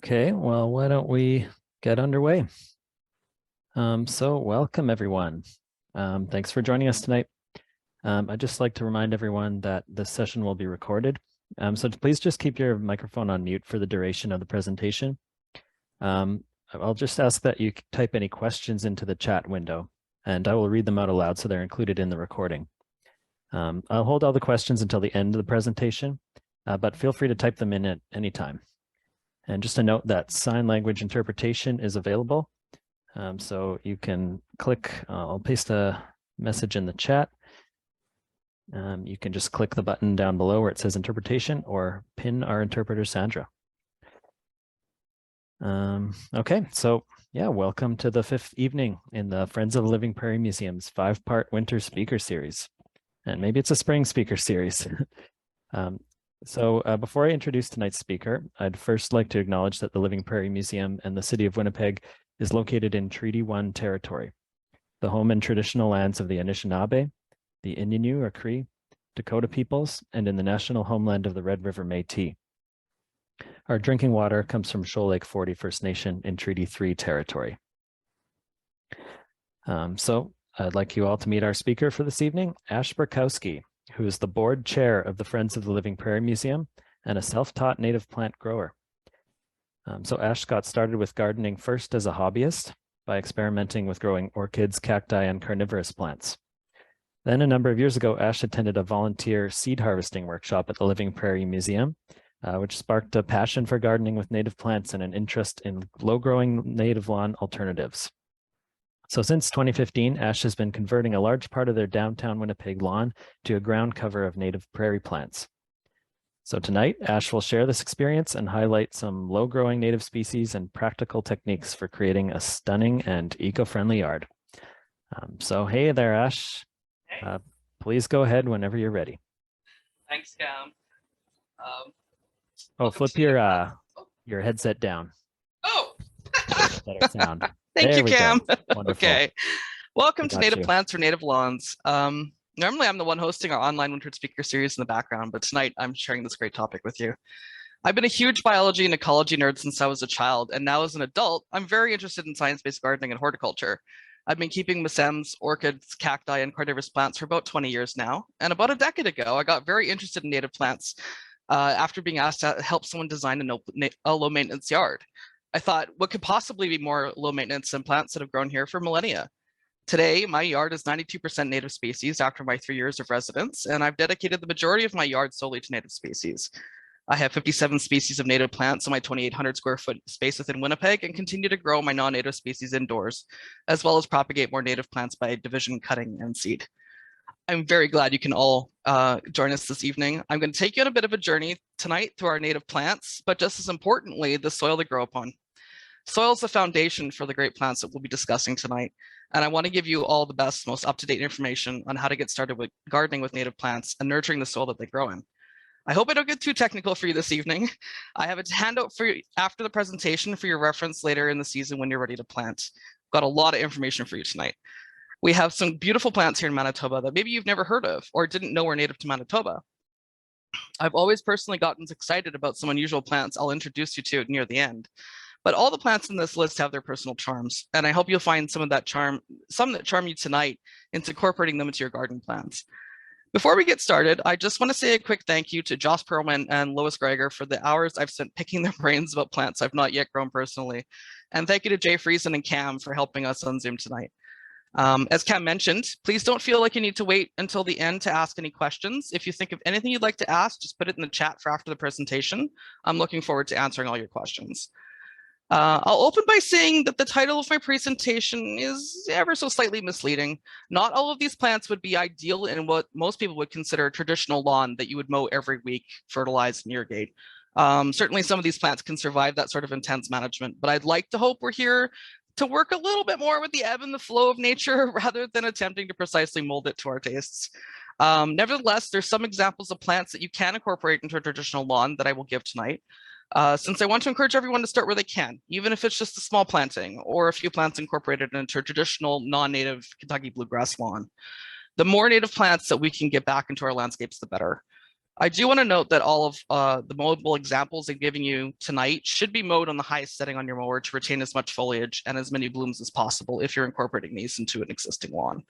Okay, well, why don't we get underway? So welcome everyone. Thanks for joining us tonight. I'd just like to remind everyone that this session will be recorded. So please just keep your microphone on mute for the duration of the presentation. I'll just ask that you type any questions into the chat window, and I will read them out aloud so they're included in the recording. I'll hold all the questions until the end of the presentation, but feel free to type them in at any time. And just a note that sign language interpretation is available. So you can click, I'll paste a message in the chat. You can just click the button down below where it says interpretation or pin our interpreter, Sandra. Okay, so yeah, welcome to the 5th evening in the Friends of the Living Prairie Museum's 5-part winter speaker series. And maybe it's a spring speaker series. Before I introduce tonight's speaker, I'd first like to acknowledge that the Living Prairie Museum and the City of Winnipeg is located in Treaty 1 territory, the home and traditional lands of the Anishinaabe, the Innu or Cree, Dakota peoples, and in the national homeland of the Red River Métis. Our drinking water comes from Shoal Lake 40 First Nation in Treaty 3 territory. So I'd like you all to meet our speaker for this evening, Ash Burkowski, who is the board chair of the Friends of the Living Prairie Museum and a self-taught native plant grower. So Ash got started with gardening first as a hobbyist by experimenting with growing orchids, cacti, and carnivorous plants. Then a number of years ago, Ash attended a volunteer seed harvesting workshop at the Living Prairie Museum, which sparked a passion for gardening with native plants and an interest in low-growing native lawn alternatives. So since 2015, Ash has been converting a large part of their downtown Winnipeg lawn to a ground cover of native prairie plants. So tonight, Ash will share this experience and highlight some low-growing native species and practical techniques for creating a stunning and eco-friendly yard. So hey there, Ash. Hey. Please go ahead whenever you're ready. Thanks, Cam. Flip your headset down. Oh! Better sound. Thank you, Cam. Okay. Welcome to Native Plants for Native Lawns. Normally, I'm the one hosting our online winter speaker series in the background, but tonight I'm sharing this great topic with you. I've been a huge biology and ecology nerd since I was a child, and now as an adult, I'm very interested in science-based gardening and horticulture. I've been keeping mesembs, orchids, cacti, and carnivorous plants for about 20 years now, and about a decade ago, I got very interested in native plants after being asked to help someone design a low-maintenance yard. I thought, what could possibly be more low maintenance than plants that have grown here for millennia? Today, my yard is 92% native species after my 3 years of residence, and I've dedicated the majority of my yard solely to native species. I have 57 species of native plants on my 2,800 square foot space within Winnipeg and continue to grow my non-native species indoors, as well as propagate more native plants by division, cutting, and seed. I'm very glad you can all join us this evening. I'm going to take you on a bit of a journey tonight through our native plants, but just as importantly, the soil they grow upon. Soil is the foundation for the great plants that we'll be discussing tonight, and I want to give you all the best, most up-to-date information on how to get started with gardening with native plants and nurturing the soil that they grow in. I hope I don't get too technical for you this evening. I have a handout for you after the presentation for your reference later in the season when you're ready to plant. Got a lot of information for you tonight. We have some beautiful plants here in Manitoba that maybe you've never heard of or didn't know were native to Manitoba. I've always personally gotten excited about some unusual plants I'll introduce you to near the end. But all the plants in this list have their personal charms, and I hope you'll find some that charm you tonight into incorporating them into your garden plans. Before we get started, I just want to say a quick thank you to Josh Perlman and Lois Gregor for the hours I've spent picking their brains about plants I've not yet grown personally. And thank you to Jay Friesen and Cam for helping us on Zoom tonight. As Cam mentioned, please don't feel like you need to wait until the end to ask any questions. If you think of anything you'd like to ask, just put it in the chat for after the presentation. I'm looking forward to answering all your questions. I'll open by saying that the title of my presentation is ever so slightly misleading. Not all of these plants would be ideal in what most people would consider a traditional lawn that you would mow every week, fertilize, and irrigate. Certainly some of these plants can survive that sort of intense management, but I'd like to hope we're here to work a little bit more with the ebb and the flow of nature rather than attempting to precisely mold it to our tastes. Nevertheless, there's some examples of plants that you can incorporate into a traditional lawn that I will give tonight. Since I want to encourage everyone to start where they can, even if it's just a small planting or a few plants incorporated into a traditional non-native Kentucky bluegrass lawn. The more native plants that we can get back into our landscapes, the better. I do want to note that all of the mowable examples I'm giving you tonight should be mowed on the highest setting on your mower to retain as much foliage and as many blooms as possible if you're incorporating these into an existing lawn.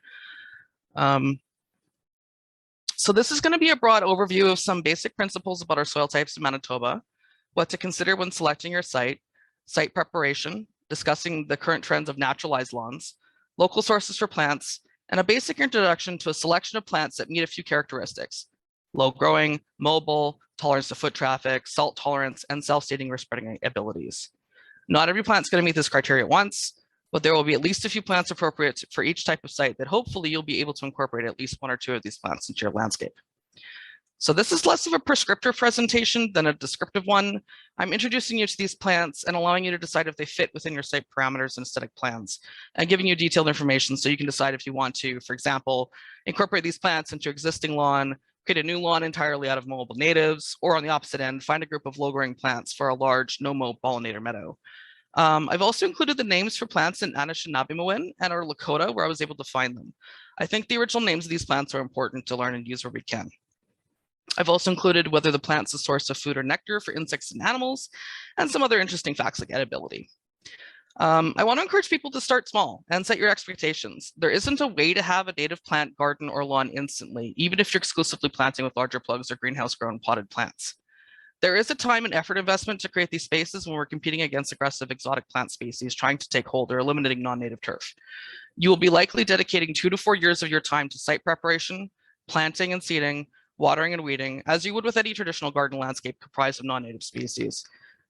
So this is going to be a broad overview of some basic principles about our soil types in Manitoba, what to consider when selecting your site preparation, discussing the current trends of naturalized lawns, local sources for plants, and a basic introduction to a selection of plants that meet a few characteristics: low growing, mobile, tolerance to foot traffic, salt tolerance, and self-seeding or spreading abilities. Not every plant's going to meet this criteria at once, but there will be at least a few plants appropriate for each type of site that hopefully you'll be able to incorporate at least one or two of these plants into your landscape. So this is less of a prescriptive presentation than a descriptive one. I'm introducing you to these plants and allowing you to decide if they fit within your site parameters and aesthetic plans, and giving you detailed information so you can decide if you want to, for example, incorporate these plants into existing lawn, create a new lawn entirely out of mowable natives, or on the opposite end, find a group of low-growing plants for a large no-mow pollinator meadow. I've also included the names for plants in Anishinaabe and or Lakota where I was able to find them. I think the original names of these plants are important to learn and use where we can. I've also included whether the plant's a source of food or nectar for insects and animals, and some other interesting facts like edibility. I want to encourage people to start small and set your expectations. There isn't a way to have a native plant garden or lawn instantly, even if you're exclusively planting with larger plugs or greenhouse-grown potted plants. There is a time and effort investment to create these spaces when we're competing against aggressive exotic plant species trying to take hold or eliminating non-native turf. You will be likely dedicating 2 to 4 years of your time to site preparation, planting and seeding, watering and weeding, as you would with any traditional garden landscape comprised of non-native species.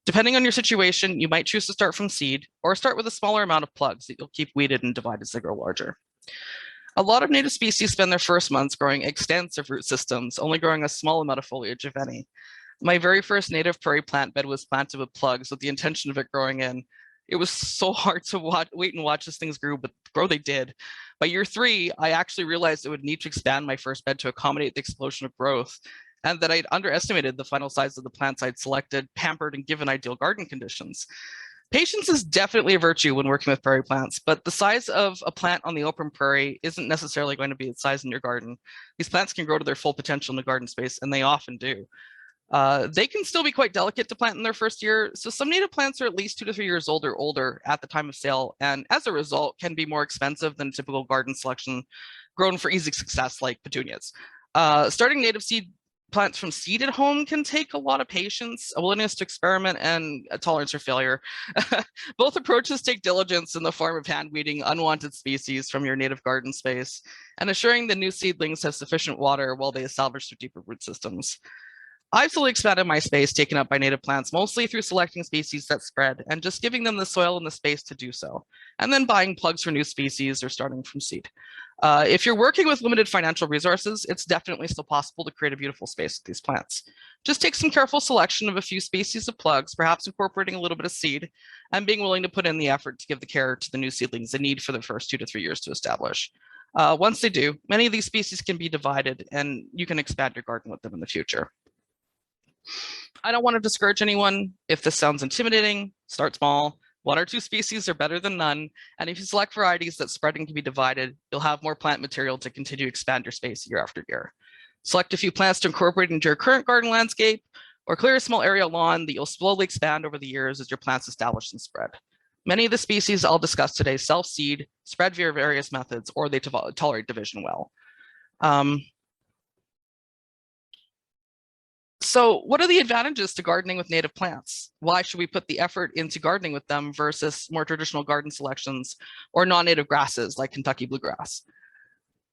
Depending on your situation, you might choose to start from seed or start with a smaller amount of plugs that you'll keep weeded and divide as they grow larger. A lot of native species spend their first months growing extensive root systems, only growing a small amount of foliage, if any. My very first native prairie plant bed was planted with plugs with the intention of it growing in. It was so hard to wait and watch as things grew, but grow they did. By year 3, I actually realized it would need to expand my first bed to accommodate the explosion of growth, and that I'd underestimated the final size of the plants I'd selected, pampered, and given ideal garden conditions. Patience is definitely a virtue when working with prairie plants, but the size of a plant on the open prairie isn't necessarily going to be its size in your garden. These plants can grow to their full potential in the garden space, and they often do. They can still be quite delicate to plant in their first year, so some native plants are at least 2 to 3 years old or older at the time of sale, and as a result can be more expensive than typical garden selection grown for easy success like petunias. Starting native seed plants from seed at home can take a lot of patience, a willingness to experiment, and a tolerance for failure. Both approaches take diligence in the form of hand weeding unwanted species from your native garden space and assuring the new seedlings have sufficient water while they establish their deeper root systems. I've slowly expanded my space taken up by native plants, mostly through selecting species that spread and just giving them the soil and the space to do so, and then buying plugs for new species or starting from seed. If you're working with limited financial resources, it's definitely still possible to create a beautiful space with these plants. Just take some careful selection of a few species of plugs, perhaps incorporating a little bit of seed, and being willing to put in the effort to give the care to the new seedlings they need for the first 2 to 3 years to establish. Once they do, many of these species can be divided, and you can expand your garden with them in the future. I don't want to discourage anyone. If this sounds intimidating, start small. 1 or 2 species are better than none. And if you select varieties that spread and can be divided, you'll have more plant material to continue to expand your space year after year. Select a few plants to incorporate into your current garden landscape, or clear a small area of lawn that you'll slowly expand over the years as your plants establish and spread. Many of the species I'll discuss today self-seed, spread via various methods, or they tolerate division well. So what are the advantages to gardening with native plants? Why should we put the effort into gardening with them versus more traditional garden selections or non-native grasses like Kentucky bluegrass?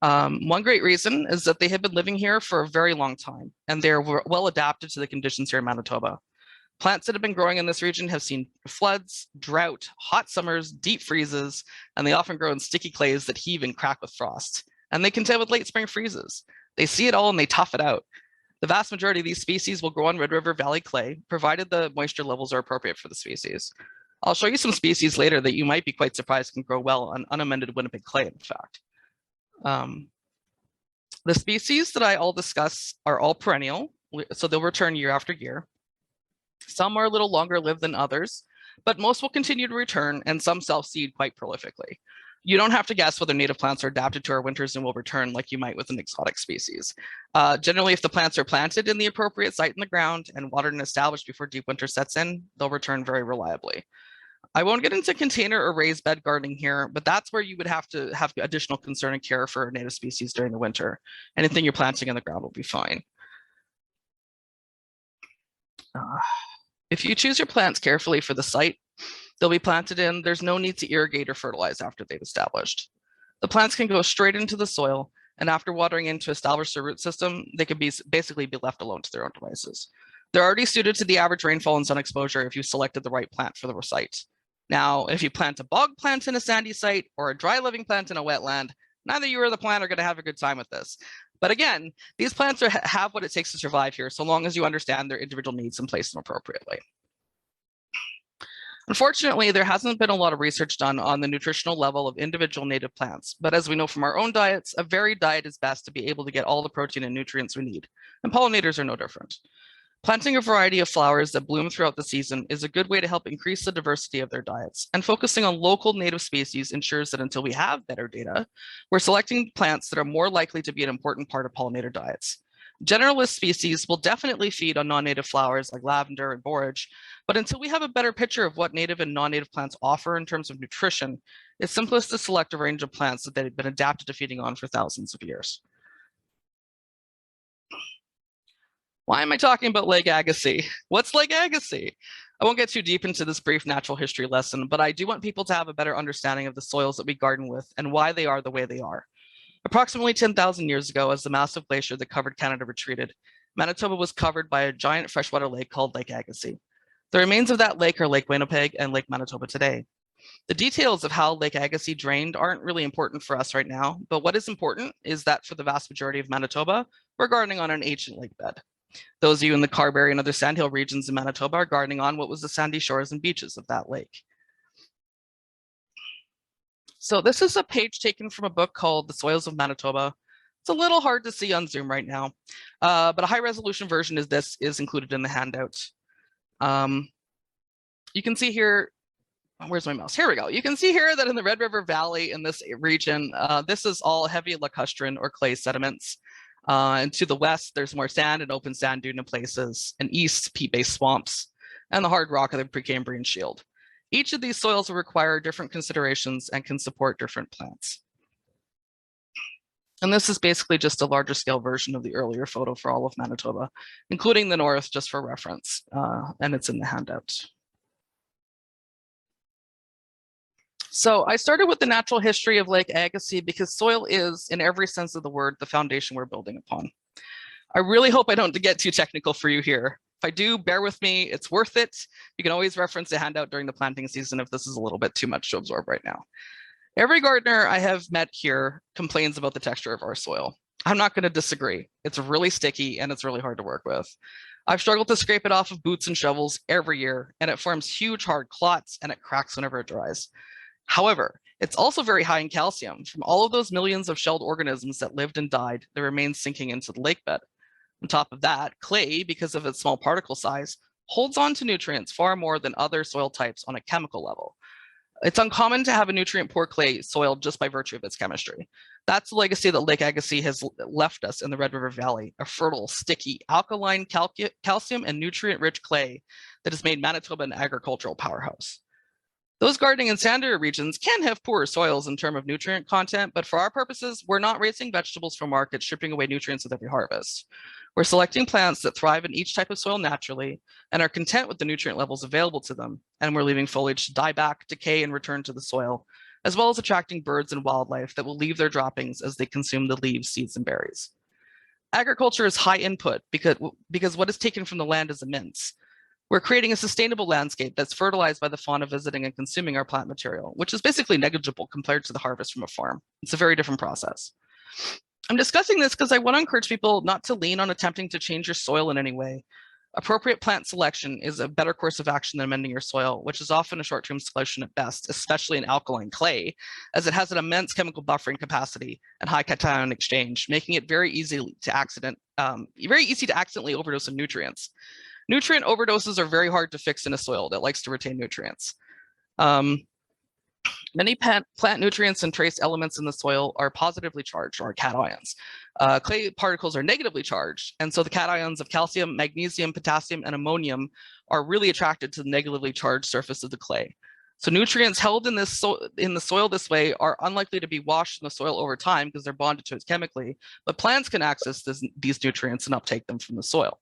One great reason is that they have been living here for a very long time, and they're well adapted to the conditions here in Manitoba. Plants that have been growing in this region have seen floods, drought, hot summers, deep freezes, and they often grow in sticky clays that heave and crack with frost. And they contend with late spring freezes. They see it all and they tough it out. The vast majority of these species will grow on Red River Valley clay, provided the moisture levels are appropriate for the species. I'll show you some species later that you might be quite surprised can grow well on unamended Winnipeg clay, in fact. The species that I'll discuss are all perennial, so they'll return year after year. Some are a little longer lived than others, but most will continue to return, and some self-seed quite prolifically. You don't have to guess whether native plants are adapted to our winters and will return like you might with an exotic species. Generally, if the plants are planted in the appropriate site in the ground and watered and established before deep winter sets in, they'll return very reliably. I won't get into container or raised bed gardening here, but that's where you would have to have additional concern and care for native species during the winter. Anything you're planting in the ground will be fine. If you choose your plants carefully for the site they'll be planted in, there's no need to irrigate or fertilize after they've established. The plants can go straight into the soil, and after watering in to establish their root system, they can basically be left alone to their own devices. They're already suited to the average rainfall and sun exposure if you selected the right plant for the site. Now, if you plant a bog plant in a sandy site or a dry living plant in a wetland, neither you or the plant are going to have a good time with this. But again, these plants have what it takes to survive here, so long as you understand their individual needs and place them appropriately. Unfortunately, there hasn't been a lot of research done on the nutritional level of individual native plants, but as we know from our own diets, a varied diet is best to be able to get all the protein and nutrients we need, and pollinators are no different. Planting a variety of flowers that bloom throughout the season is a good way to help increase the diversity of their diets, and focusing on local native species ensures that until we have better data, we're selecting plants that are more likely to be an important part of pollinator diets. Generalist species will definitely feed on non-native flowers like lavender and borage, but until we have a better picture of what native and non-native plants offer in terms of nutrition, it's simplest to select a range of plants that they've been adapted to feeding on for thousands of years. Why am I talking about Lake Agassiz? What's Lake Agassiz? I won't get too deep into this brief natural history lesson, but I do want people to have a better understanding of the soils that we garden with and why they are the way they are. Approximately 10,000 years ago, as the massive glacier that covered Canada retreated, Manitoba was covered by a giant freshwater lake called Lake Agassiz. The remains of that lake are Lake Winnipeg and Lake Manitoba today. The details of how Lake Agassiz drained aren't really important for us right now, but what is important is that for the vast majority of Manitoba, we're gardening on an ancient lake bed. Those of you in the Carberry and other sandhill regions in Manitoba are gardening on what was the sandy shores and beaches of that lake. So this is a page taken from a book called The Soils of Manitoba. It's a little hard to see on Zoom right now, but a high resolution version of this is included in the handout. You can see here, where's my mouse? Here we go. You can see here that in the Red River Valley in this region, this is all heavy lacustrine or clay sediments. And to the west, there's more sand and open sand dune in places, and east, peat-based swamps, and the hard rock of the Precambrian Shield. Each of these soils will require different considerations and can support different plants. And this is basically just a larger scale version of the earlier photo for all of Manitoba, including the north, just for reference, and it's in the handout. So I started with the natural history of Lake Agassiz because soil is, in every sense of the word, the foundation we're building upon. I really hope I don't get too technical for you here. If I do, bear with me, it's worth it. You can always reference the handout during the planting season if this is a little bit too much to absorb right now. Every gardener I have met here complains about the texture of our soil. I'm not going to disagree. It's really sticky and it's really hard to work with. I've struggled to scrape it off of boots and shovels every year, and it forms huge hard clots and it cracks whenever it dries. However, it's also very high in calcium. From all of those millions of shelled organisms that lived and died, they remain sinking into the lake bed. On top of that, clay, because of its small particle size, holds on to nutrients far more than other soil types on a chemical level. It's uncommon to have a nutrient-poor clay soil just by virtue of its chemistry. That's the legacy that Lake Agassiz has left us in the Red River Valley, a fertile, sticky, alkaline, calcium, and nutrient-rich clay that has made Manitoba an agricultural powerhouse. Those gardening in sandier regions can have poorer soils in terms of nutrient content, but for our purposes, we're not raising vegetables from markets, stripping away nutrients with every harvest. We're selecting plants that thrive in each type of soil naturally and are content with the nutrient levels available to them, and we're leaving foliage to die back, decay, and return to the soil, as well as attracting birds and wildlife that will leave their droppings as they consume the leaves, seeds, and berries. Agriculture is high input because what is taken from the land is immense. We're creating a sustainable landscape that's fertilized by the fauna visiting and consuming our plant material, which is basically negligible compared to the harvest from a farm. It's a very different process. I'm discussing this because I want to encourage people not to lean on attempting to change your soil in any way. Appropriate plant selection is a better course of action than amending your soil, which is often a short-term solution at best, especially in alkaline clay, as it has an immense chemical buffering capacity and high cation exchange, making it very easy to accidentally overdose on nutrients. Nutrient overdoses are very hard to fix in a soil that likes to retain nutrients. Many plant nutrients and trace elements in the soil are positively charged, or cations. Clay particles are negatively charged, and so the cations of calcium, magnesium, potassium, and ammonium are really attracted to the negatively charged surface of the clay. So nutrients held in the soil this way are unlikely to be washed in the soil over time because they're bonded to it chemically, but plants can access these nutrients and uptake them from the soil.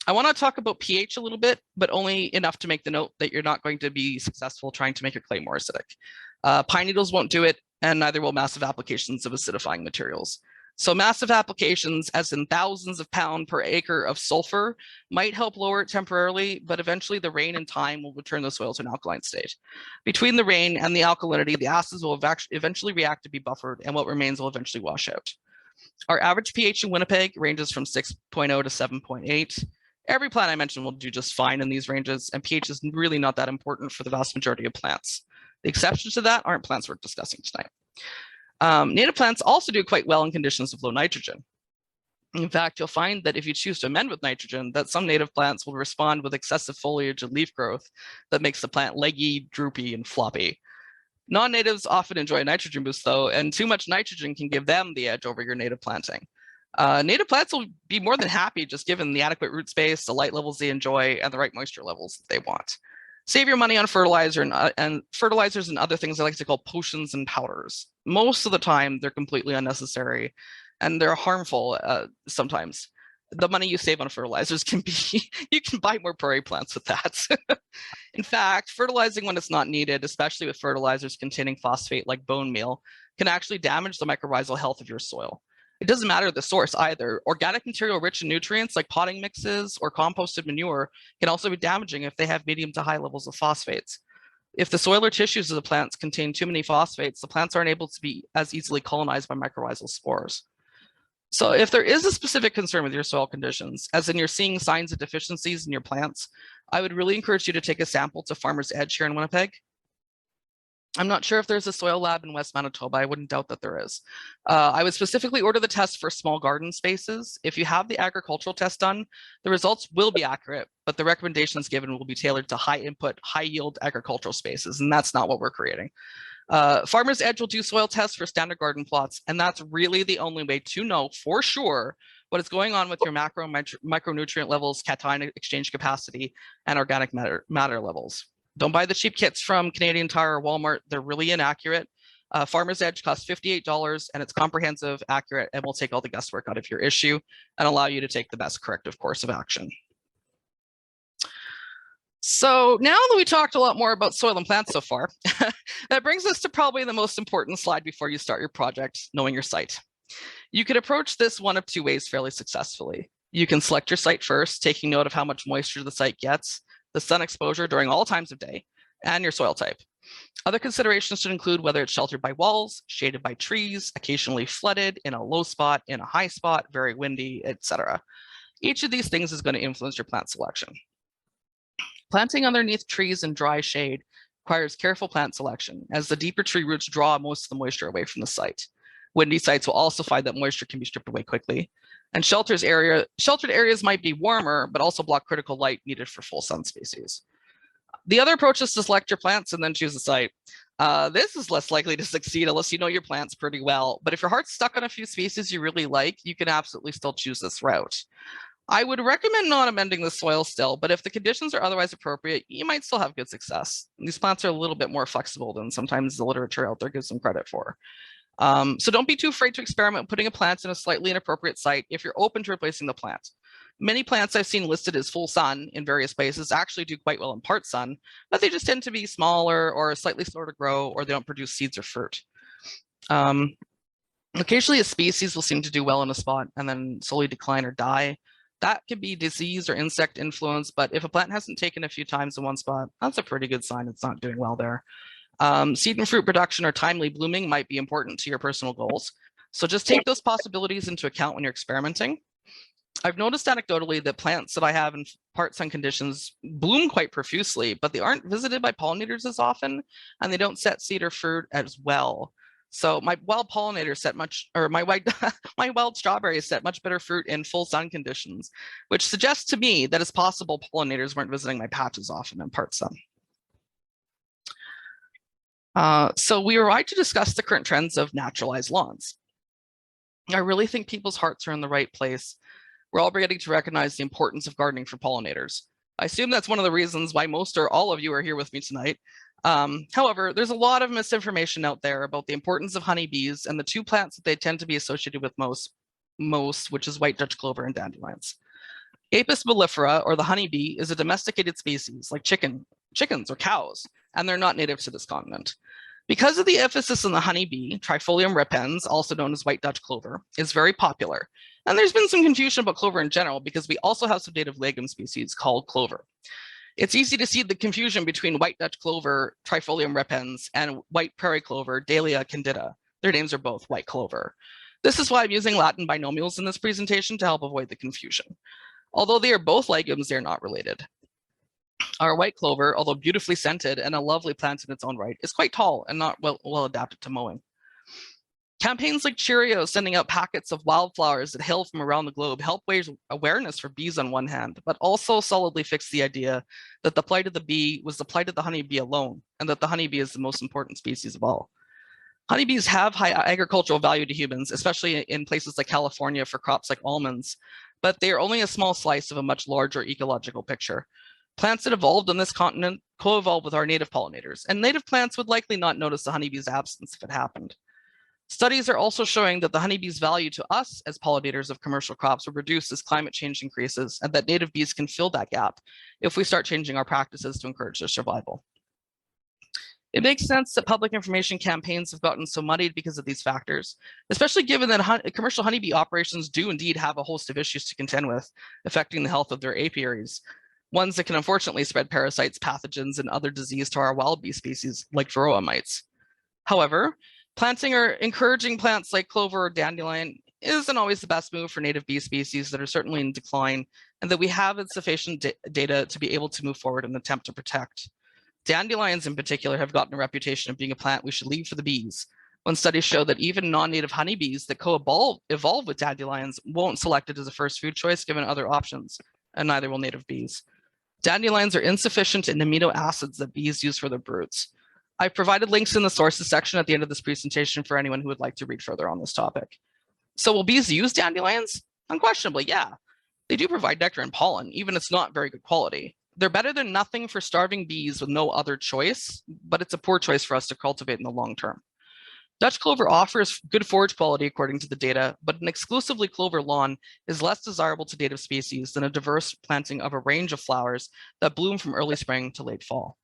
I want to talk about pH a little bit, but only enough to make the note that you're not going to be successful trying to make your clay more acidic. Pine needles won't do it, and neither will massive applications of acidifying materials. So massive applications, as in thousands of pounds per acre of sulfur, might help lower it temporarily, but eventually the rain and time will return the soil to an alkaline state. Between the rain and the alkalinity, the acids will eventually react to be buffered, and what remains will eventually wash out. Our average pH in Winnipeg ranges from 6.0 to 7.8. Every plant I mentioned will do just fine in these ranges, and pH is really not that important for the vast majority of plants. The exceptions to that aren't plants we're discussing tonight. Native plants also do quite well in conditions of low nitrogen. In fact, you'll find that if you choose to amend with nitrogen, that some native plants will respond with excessive foliage and leaf growth that makes the plant leggy, droopy, and floppy. Non-natives often enjoy a nitrogen boost, though, and too much nitrogen can give them the edge over your native planting. Native plants will be more than happy just given the adequate root space, the light levels they enjoy, and the right moisture levels that they want. Save your money on fertilizer and fertilizers and other things I like to call potions and powders. Most of the time, they're completely unnecessary, and they're harmful sometimes. The money you save on fertilizers can be, you can buy more prairie plants with that. In fact, fertilizing when it's not needed, especially with fertilizers containing phosphate like bone meal, can actually damage the mycorrhizal health of your soil. It doesn't matter the source either. Organic material rich in nutrients like potting mixes or composted manure can also be damaging if they have medium to high levels of phosphates. If the soil or tissues of the plants contain too many phosphates, the plants aren't able to be as easily colonized by mycorrhizal spores. So if there is a specific concern with your soil conditions, as in you're seeing signs of deficiencies in your plants, I would really encourage you to take a sample to Farmer's Edge here in Winnipeg. I'm not sure if there's a soil lab in West Manitoba. I wouldn't doubt that there is. I would specifically order the test for small garden spaces. If you have the agricultural test done, the results will be accurate, but the recommendations given will be tailored to high input, high yield agricultural spaces, and that's not what we're creating. Farmer's Edge will do soil tests for standard garden plots, and that's really the only way to know for sure what is going on with your macro and micronutrient levels, cation exchange capacity, and organic matter levels. Don't buy the cheap kits from Canadian Tire or Walmart. They're really inaccurate. Farmer's Edge costs $58, and it's comprehensive, accurate, and will take all the guesswork out of your issue and allow you to take the best corrective course of action. So now that we talked a lot more about soil and plants so far, that brings us to probably the most important slide before you start your project, knowing your site. You could approach this one of two ways fairly successfully. You can select your site first, taking note of how much moisture the site gets, the sun exposure during all times of day, and your soil type. Other considerations should include whether it's sheltered by walls, shaded by trees, occasionally flooded, in a low spot, in a high spot, very windy, etc. Each of these things is going to influence your plant selection. Planting underneath trees in dry shade requires careful plant selection, as the deeper tree roots draw most of the moisture away from the site. Windy sites will also find that moisture can be stripped away quickly. And sheltered areas might be warmer, but also block critical light needed for full sun species. The other approach is to select your plants and then choose a site. This is less likely to succeed unless you know your plants pretty well. But if your heart's stuck on a few species you really like, you can absolutely still choose this route. I would recommend not amending the soil still, but if the conditions are otherwise appropriate, you might still have good success. These plants are a little bit more flexible than sometimes the literature out there gives them credit for. So don't be too afraid to experiment putting a plant in a slightly inappropriate site if you're open to replacing the plant. Many plants I've seen listed as full sun in various places actually do quite well in part sun, but they just tend to be smaller or slightly slower to grow, or they don't produce seeds or fruit. Occasionally a species will seem to do well in a spot and then slowly decline or die. That could be disease or insect influence, but if a plant hasn't taken a few times in one spot, that's a pretty good sign it's not doing well there. Seed and fruit production or timely blooming might be important to your personal goals. So just take those possibilities into account when you're experimenting. I've noticed anecdotally that plants that I have in part sun conditions bloom quite profusely, but they aren't visited by pollinators as often, and they don't set seed or fruit as well. So my wild pollinators set much, or my wild strawberries set much better fruit in full sun conditions, which suggests to me that it's possible pollinators weren't visiting my patches often in part sun. So we arrived to discuss the current trends of naturalized lawns. I really think people's hearts are in the right place. We're all beginning to recognize the importance of gardening for pollinators. I assume that's one of the reasons why most or all of you are here with me tonight. However, there's a lot of misinformation out there about the importance of honeybees and the two plants that they tend to be associated with most, which is white Dutch clover and dandelions. Apis mellifera, or the honeybee, is a domesticated species like chickens or cows, and they're not native to this continent. Because of the emphasis on the honeybee, Trifolium repens, also known as white Dutch clover, is very popular. And there's been some confusion about clover in general because we also have some native legume species called clover. It's easy to see the confusion between white Dutch clover, Trifolium repens, and white prairie clover, Dahlia candida. Their names are both white clover. This is why I'm using Latin binomials in this presentation to help avoid the confusion. Although they are both legumes, they're not related. Our white clover, although beautifully scented and a lovely plant in its own right, is quite tall and not well adapted to mowing. Campaigns like Cheerios sending out packets of wildflowers that hail from around the globe help raise awareness for bees on one hand, but also solidly fix the idea that the plight of the bee was the plight of the honeybee alone, and that the honeybee is the most important species of all. Honeybees have high agricultural value to humans, especially in places like California for crops like almonds, but they are only a small slice of a much larger ecological picture. Plants that evolved on this continent co-evolved with our native pollinators, and native plants would likely not notice the honeybee's absence if it happened. Studies are also showing that the honeybee's value to us as pollinators of commercial crops will reduce as climate change increases, and that native bees can fill that gap if we start changing our practices to encourage their survival. It makes sense that public information campaigns have gotten so muddied because of these factors, especially given that commercial honeybee operations do indeed have a host of issues to contend with, affecting the health of their apiaries, ones that can unfortunately spread parasites, pathogens, and other disease to our wild bee species like varroa mites. However, planting or encouraging plants like clover or dandelion isn't always the best move for native bee species that are certainly in decline, and that we have insufficient data to be able to move forward and attempt to protect. Dandelions in particular have gotten a reputation of being a plant we should leave for the bees, when studies show that even non-native honeybees that evolve with dandelions won't select it as a first food choice given other options, and neither will native bees. Dandelions are insufficient in amino acids that bees use for their broods. I've provided links in the sources section at the end of this presentation for anyone who would like to read further on this topic. So will bees use dandelions? Unquestionably, yeah. They do provide nectar and pollen, even if it's not very good quality. They're better than nothing for starving bees with no other choice, but it's a poor choice for us to cultivate in the long term. Dutch clover offers good forage quality according to the data, but an exclusively clover lawn is less desirable to native species than a diverse planting of a range of flowers that bloom from early spring to late fall.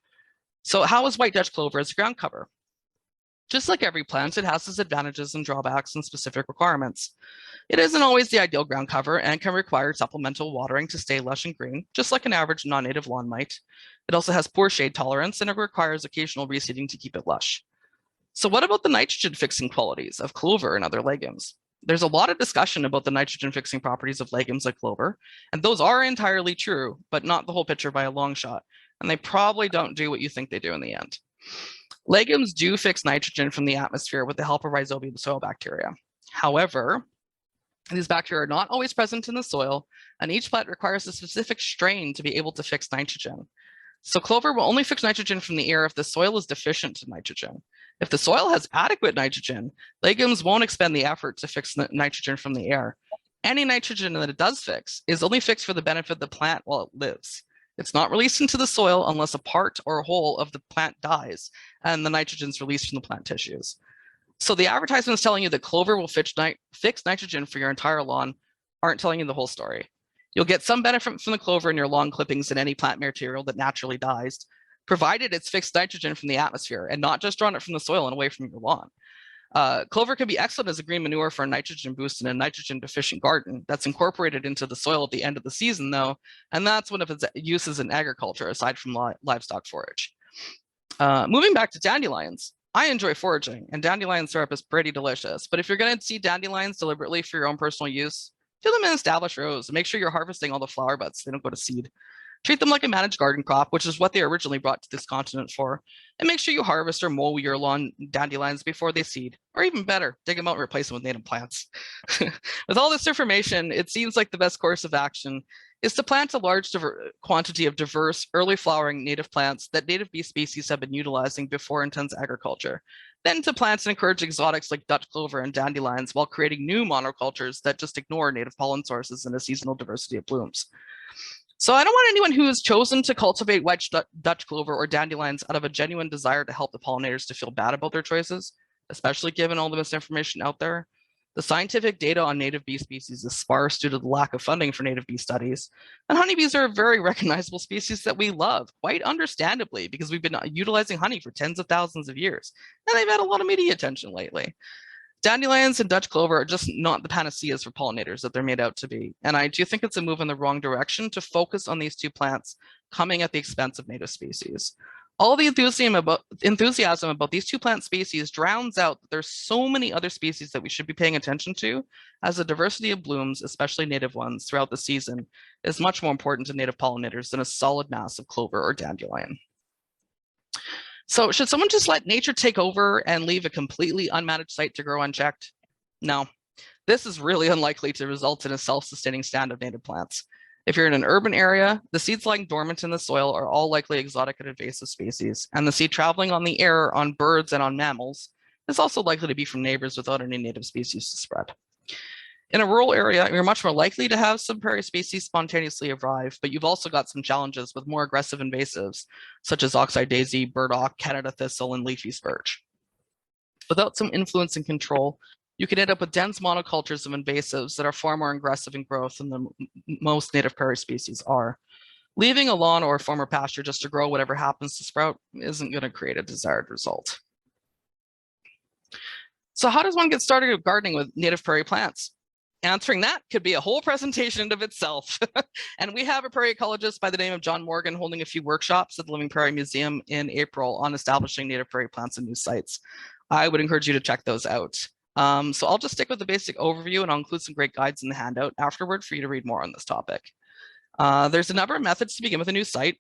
So how is white Dutch clover as a ground cover? Just like every plant, it has its advantages and drawbacks and specific requirements. It isn't always the ideal ground cover and can require supplemental watering to stay lush and green, just like an average non-native lawn might. It also has poor shade tolerance and it requires occasional reseeding to keep it lush. So what about the nitrogen fixing qualities of clover and other legumes? There's a lot of discussion about the nitrogen fixing properties of legumes like clover, and those are entirely true, but not the whole picture by a long shot. And they probably don't do what you think they do in the end. Legumes do fix nitrogen from the atmosphere with the help of rhizobium soil bacteria. However, these bacteria are not always present in the soil, and each plant requires a specific strain to be able to fix nitrogen. So clover will only fix nitrogen from the air if the soil is deficient in nitrogen. If the soil has adequate nitrogen, legumes won't expend the effort to fix nitrogen from the air. Any nitrogen that it does fix is only fixed for the benefit of the plant while it lives. It's not released into the soil unless a part or a whole of the plant dies and the nitrogen is released from the plant tissues. So the advertisements telling you that clover will fix nitrogen for your entire lawn aren't telling you the whole story. You'll get some benefit from the clover in your lawn clippings and any plant material that naturally dies, provided it's fixed nitrogen from the atmosphere and not just drawn it from the soil and away from your lawn. Clover can be excellent as a green manure for a nitrogen boost in a nitrogen deficient garden that's incorporated into the soil at the end of the season though, and that's one of its uses in agriculture aside from livestock forage. Moving back to dandelions, I enjoy foraging and dandelion syrup is pretty delicious, but if you're gonna seed dandelions deliberately for your own personal use, fill them in established rows and make sure you're harvesting all the flower buds so they don't go to seed. Treat them like a managed garden crop, which is what they originally brought to this continent for, and make sure you harvest or mow your lawn dandelions before they seed, or even better, dig them out and replace them with native plants. With all this information, it seems like the best course of action is to plant a large quantity of diverse, early flowering native plants that native bee species have been utilizing before intense agriculture, then to plant and encourage exotics like Dutch clover and dandelions while creating new monocultures that just ignore native pollen sources and a seasonal diversity of blooms. So I don't want anyone who has chosen to cultivate white Dutch clover or dandelions out of a genuine desire to help the pollinators to feel bad about their choices, especially given all the misinformation out there. The scientific data on native bee species is sparse due to the lack of funding for native bee studies. And honeybees are a very recognizable species that we love, quite understandably, because we've been utilizing honey for tens of thousands of years, and they've had a lot of media attention lately. Dandelions and Dutch clover are just not the panaceas for pollinators that they're made out to be. And I do think it's a move in the wrong direction to focus on these two plants coming at the expense of native species. All the enthusiasm about these two plant species drowns out that there's so many other species that we should be paying attention to, as the diversity of blooms, especially native ones, throughout the season is much more important to native pollinators than a solid mass of clover or dandelion. So should someone just let nature take over and leave a completely unmanaged site to grow unchecked? No, this is really unlikely to result in a self-sustaining stand of native plants. If you're in an urban area, the seeds lying dormant in the soil are all likely exotic and invasive species, and the seed traveling on the air on birds and on mammals is also likely to be from neighbors without any native species to spread. In a rural area, you're much more likely to have some prairie species spontaneously arrive, but you've also got some challenges with more aggressive invasives, such as oxeye daisy, burdock, Canada thistle, and leafy spurge. Without some influence and control, you can end up with dense monocultures of invasives that are far more aggressive in growth than most native prairie species are. Leaving a lawn or a former pasture just to grow whatever happens to sprout isn't going to create a desired result. So how does one get started with gardening with native prairie plants? Answering that could be a whole presentation of itself. And we have a prairie ecologist by the name of John Morgan holding a few workshops at the Living Prairie Museum in April on establishing native prairie plants in new sites. I would encourage you to check those out. So I'll just stick with the basic overview, and I'll include some great guides in the handout afterward for you to read more on this topic. There's a number of methods to begin with a new site.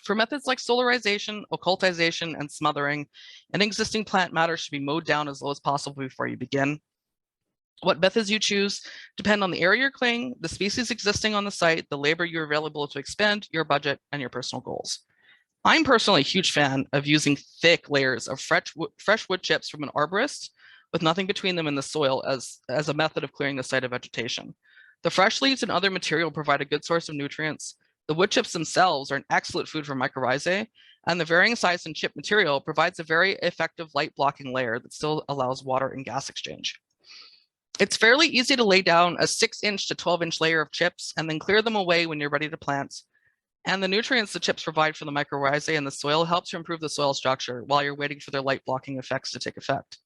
For methods like solarization, occultization, and smothering, an existing plant matter should be mowed down as low as possible before you begin. What methods you choose depend on the area you're clearing, the species existing on the site, the labor you're available to expend, your budget, and your personal goals. I'm personally a huge fan of using thick layers of fresh wood chips from an arborist with nothing between them and the soil as a method of clearing the site of vegetation. The fresh leaves and other material provide a good source of nutrients. The wood chips themselves are an excellent food for mycorrhizae, and the varying size and chip material provides a very effective light blocking layer that still allows water and gas exchange. It's fairly easy to lay down a 6-inch to 12-inch layer of chips and then clear them away when you're ready to plant. And the nutrients the chips provide for the mycorrhizae in the soil helps to improve the soil structure while you're waiting for their light blocking effects to take effect.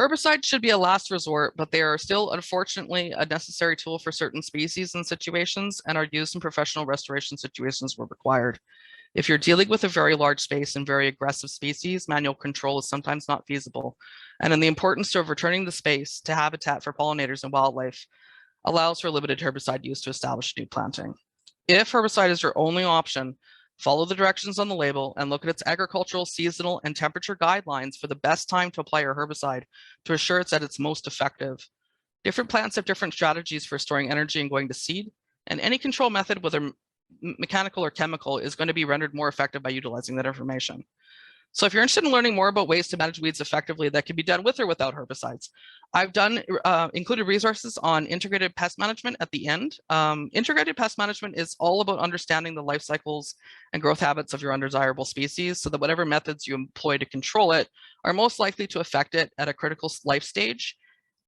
Herbicides should be a last resort, but they are still, unfortunately, a necessary tool for certain species and situations and are used in professional restoration situations where required. If you're dealing with a very large space and very aggressive species, manual control is sometimes not feasible. And then the importance of returning the space to habitat for pollinators and wildlife allows for limited herbicide use to establish new planting. If herbicide is your only option, follow the directions on the label and look at its agricultural, seasonal, and temperature guidelines for the best time to apply your herbicide to assure it's at its most effective. Different plants have different strategies for storing energy and going to seed, and any control method, whether mechanical or chemical, is going to be rendered more effective by utilizing that information. So if you're interested in learning more about ways to manage weeds effectively that can be done with or without herbicides, I've included resources on integrated pest management at the end. Integrated pest management is all about understanding the life cycles and growth habits of your undesirable species so that whatever methods you employ to control it are most likely to affect it at a critical life stage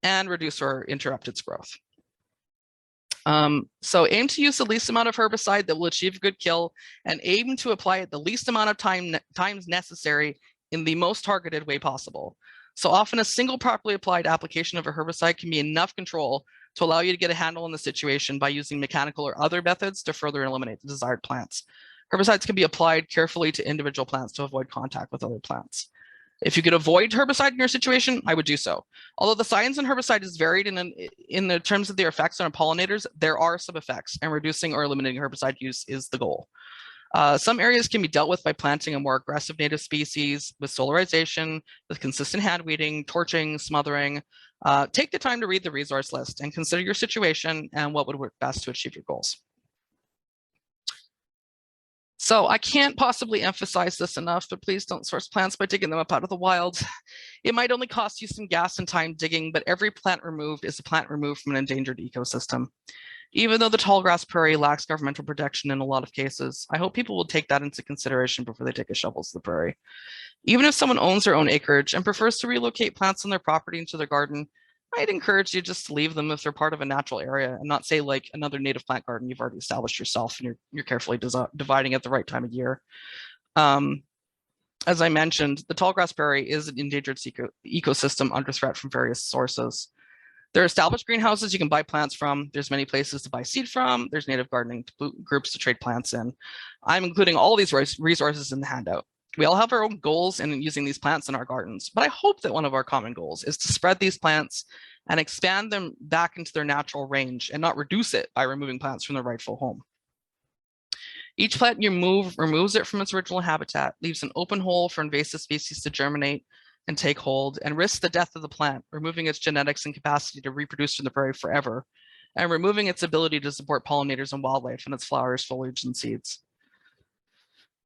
and reduce or interrupt its growth. So aim to use the least amount of herbicide that will achieve a good kill, and aim to apply it the least amount of times necessary in the most targeted way possible. So often a single properly applied application of a herbicide can be enough control to allow you to get a handle on the situation by using mechanical or other methods to further eliminate the desired plants. Herbicides can be applied carefully to individual plants to avoid contact with other plants. If you could avoid herbicide in your situation, I would do so. Although the science on herbicide is varied in the terms of their effects on pollinators, there are some effects, and reducing or eliminating herbicide use is the goal. Some areas can be dealt with by planting a more aggressive native species with solarization, with consistent hand weeding, torching, smothering. Take the time to read the resource list and consider your situation and what would work best to achieve your goals. So I can't possibly emphasize this enough, but please don't source plants by digging them up out of the wild. It might only cost you some gas and time digging, but every plant removed is a plant removed from an endangered ecosystem. Even though the tallgrass prairie lacks governmental protection in a lot of cases, I hope people will take that into consideration before they take a shovel to the prairie. Even if someone owns their own acreage and prefers to relocate plants on their property into their garden, I'd encourage you just to leave them if they're part of a natural area and not say like another native plant garden you've already established yourself and you're carefully dividing at the right time of year. As I mentioned, the tallgrass prairie is an endangered ecosystem under threat from various sources. There are established greenhouses you can buy plants from. There's many places to buy seed from. There's native gardening groups to trade plants in. I'm including all these resources in the handout. We all have our own goals in using these plants in our gardens, but I hope that one of our common goals is to spread these plants and expand them back into their natural range and not reduce it by removing plants from their rightful home. Each plant you move removes it from its original habitat, leaves an open hole for invasive species to germinate and take hold, and risks the death of the plant, removing its genetics and capacity to reproduce in the prairie forever, and removing its ability to support pollinators and wildlife in its flowers, foliage, and seeds.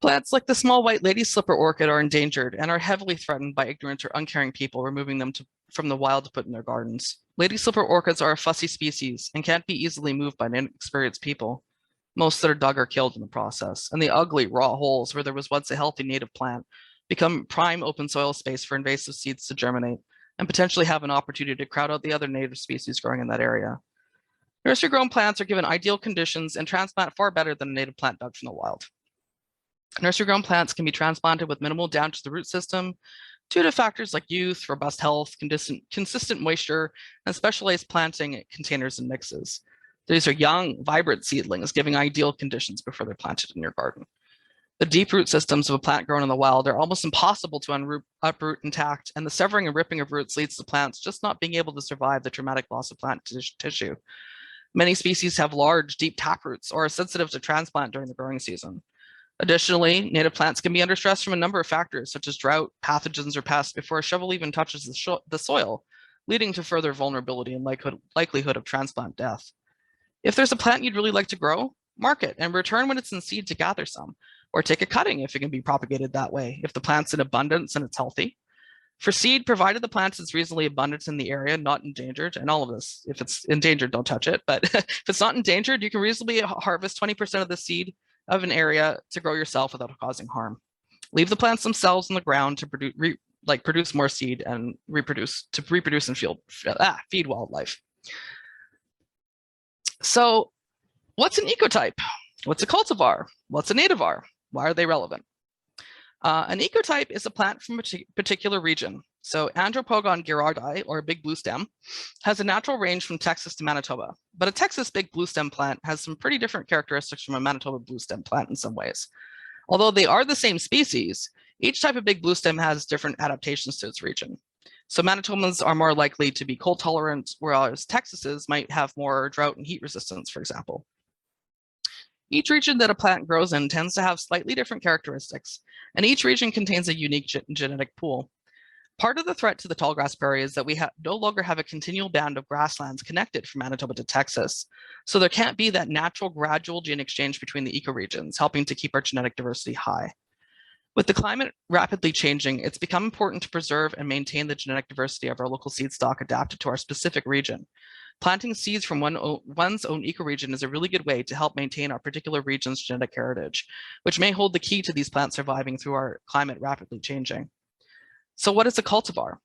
Plants like the small white lady slipper orchid are endangered and are heavily threatened by ignorant or uncaring people removing them from the wild to put in their gardens. Lady slipper orchids are a fussy species and can't be easily moved by inexperienced people. Most that are dug are killed in the process, and the ugly raw holes where there was once a healthy native plant become prime open soil space for invasive seeds to germinate and potentially have an opportunity to crowd out the other native species growing in that area. Nursery grown plants are given ideal conditions and transplant far better than a native plant dug from the wild. Nursery grown plants can be transplanted with minimal damage to the root system due to factors like youth, robust health, consistent moisture, and specialized planting containers and mixes. These are young, vibrant seedlings giving ideal conditions before they're planted in your garden. The deep root systems of a plant grown in the wild are almost impossible to uproot intact, and the severing and ripping of roots leads to plants just not being able to survive the traumatic loss of plant tissue. Many species have large, deep taproots or are sensitive to transplant during the growing season. Additionally, native plants can be under stress from a number of factors, such as drought, pathogens, or pests before a shovel even touches the soil, leading to further vulnerability and likelihood of transplant death. If there's a plant you'd really like to grow, mark it and return when it's in seed to gather some, or take a cutting if it can be propagated that way, if the plant's in abundance and it's healthy. For seed, provided the plant is reasonably abundant in the area, not endangered, and all of this, if it's endangered, don't touch it, but if it's not endangered, you can reasonably harvest 20% of the seed of an area to grow yourself without causing harm. Leave the plants themselves in the ground to produce more seed and reproduce and feed wildlife. So what's an ecotype? What's a cultivar? What's a nativar? Why are they relevant? An ecotype is a plant from a particular region. So andropogonhallii, or big blue stem, has a natural range from Texas to Manitoba. But a Texas big blue stem plant has some pretty different characteristics from a Manitoba blue stem plant in some ways. Although they are the same species, each type of big blue stem has different adaptations to its region. So Manitobans are more likely to be cold tolerant, whereas Texases might have more drought and heat resistance, for example. Each region that a plant grows in tends to have slightly different characteristics, and each region contains a unique genetic pool. Part of the threat to the tallgrass prairie is that we no longer have a continual band of grasslands connected from Manitoba to Texas, so there can't be that natural gradual gene exchange between the ecoregions, helping to keep our genetic diversity high. With the climate rapidly changing, it's become important to preserve and maintain the genetic diversity of our local seed stock adapted to our specific region. Planting seeds from one's own ecoregion is a really good way to help maintain our particular region's genetic heritage, which may hold the key to these plants surviving through our climate rapidly changing. So what is a cultivar?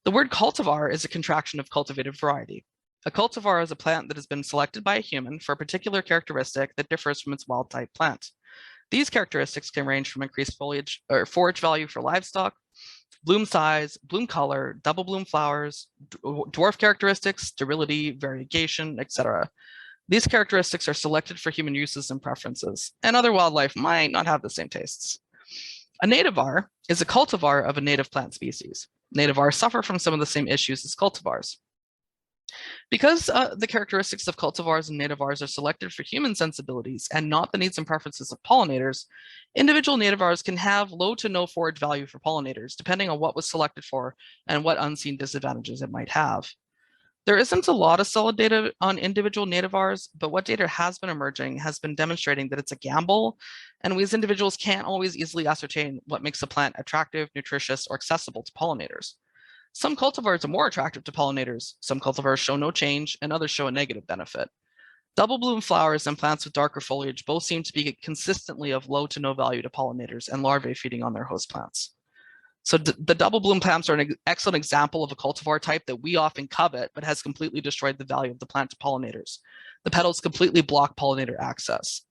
The word cultivar is a contraction of cultivated variety. A cultivar is a plant that has been selected by a human for a particular characteristic that differs from its wild type plant. These characteristics can range from increased foliage or forage value for livestock, bloom size, bloom color, double bloom flowers, dwarf characteristics, sterility, variegation, etc. These characteristics are selected for human uses and preferences, and other wildlife might not have the same tastes. A nativar is a cultivar of a native plant species. Nativars suffer from some of the same issues as cultivars. Because the characteristics of cultivars and nativars are selected for human sensibilities and not the needs and preferences of pollinators, individual nativars can have low to no forage value for pollinators, depending on what was selected for and what unseen disadvantages it might have. There isn't a lot of solid data on individual nativars, but what data has been emerging has been demonstrating that it's a gamble, and we as individuals can't always easily ascertain what makes a plant attractive, nutritious, or accessible to pollinators. Some cultivars are more attractive to pollinators, some cultivars show no change, and others show a negative benefit. Double bloom flowers and plants with darker foliage both seem to be consistently of low to no value to pollinators and larvae feeding on their host plants. So the double bloom plants are an excellent example of a cultivar type that we often covet, but has completely destroyed the value of the plant to pollinators. The petals completely block pollinator access.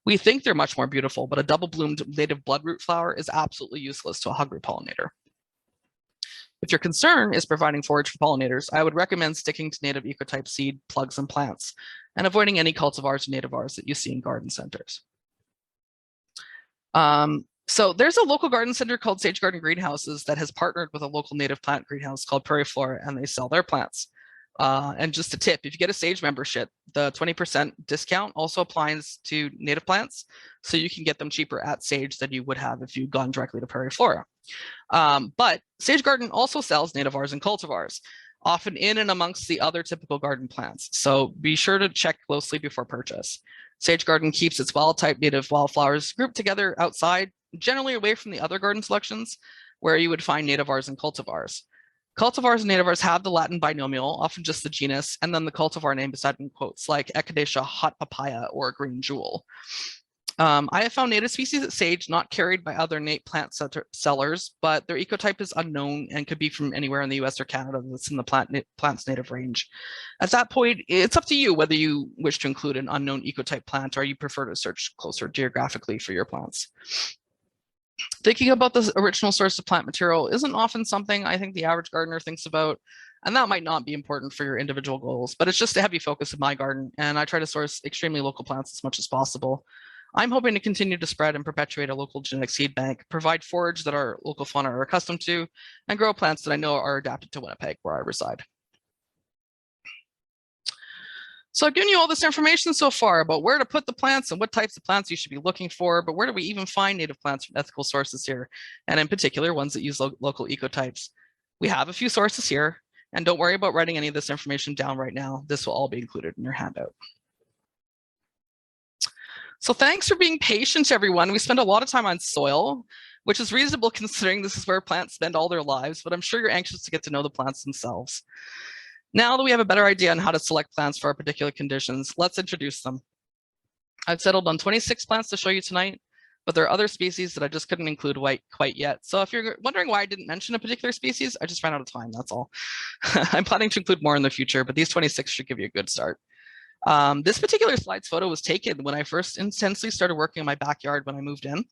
We think they're much more beautiful, but a double bloomed native bloodroot flower is absolutely useless to a hungry pollinator. If your concern is providing forage for pollinators, I would recommend sticking to native ecotype seed, plugs, and plants, and avoiding any cultivars or nativars that you see in garden centers. So there's a local garden center called Sage Garden Greenhouses that has partnered with a local native plant greenhouse called Prairie Flora, and they sell their plants. And just a tip, if you get a Sage membership, the 20% discount also applies to native plants, so you can get them cheaper at Sage than you would have if you'd gone directly to Prairie Flora. But Sage Garden also sells nativars and cultivars, often in and amongst the other typical garden plants. So be sure to check closely before purchase. Sage Garden keeps its wild-type native wildflowers grouped together outside, generally away from the other garden selections where you would find nativars and cultivars. Cultivars and nativars have the Latin binomial, often just the genus, and then the cultivar name beside in quotes, like Echinacea hot papaya or green jewel. I have found native species at Sage not carried by other native plant sellers, but their ecotype is unknown and could be from anywhere in the US or Canada that's in the plant's native range. At that point, it's up to you whether you wish to include an unknown ecotype plant or you prefer to search closer geographically for your plants. Thinking about the original source of plant material isn't often something I think the average gardener thinks about, and that might not be important for your individual goals, but it's just a heavy focus of my garden, and I try to source extremely local plants as much as possible. I'm hoping to continue to spread and perpetuate a local genetic seed bank, provide forage that our local fauna are accustomed to, and grow plants that I know are adapted to Winnipeg, where I reside. So I've given you all this information so far about where to put the plants and what types of plants you should be looking for, but where do we even find native plants from ethical sources here? And in particular, ones that use local ecotypes. We have a few sources here, and don't worry about writing any of this information down right now. This will all be included in your handout. So thanks for being patient, everyone. We spend a lot of time on soil, which is reasonable considering this is where plants spend all their lives, but I'm sure you're anxious to get to know the plants themselves. Now that we have a better idea on how to select plants for our particular conditions, let's introduce them. I've settled on 26 plants to show you tonight, but there are other species that I just couldn't include quite yet. So if you're wondering why I didn't mention a particular species, I just ran out of time, that's all. I'm planning to include more in the future, but these 26 should give you a good start. This particular slides photo was taken when I first intensely started working in my backyard when I moved in.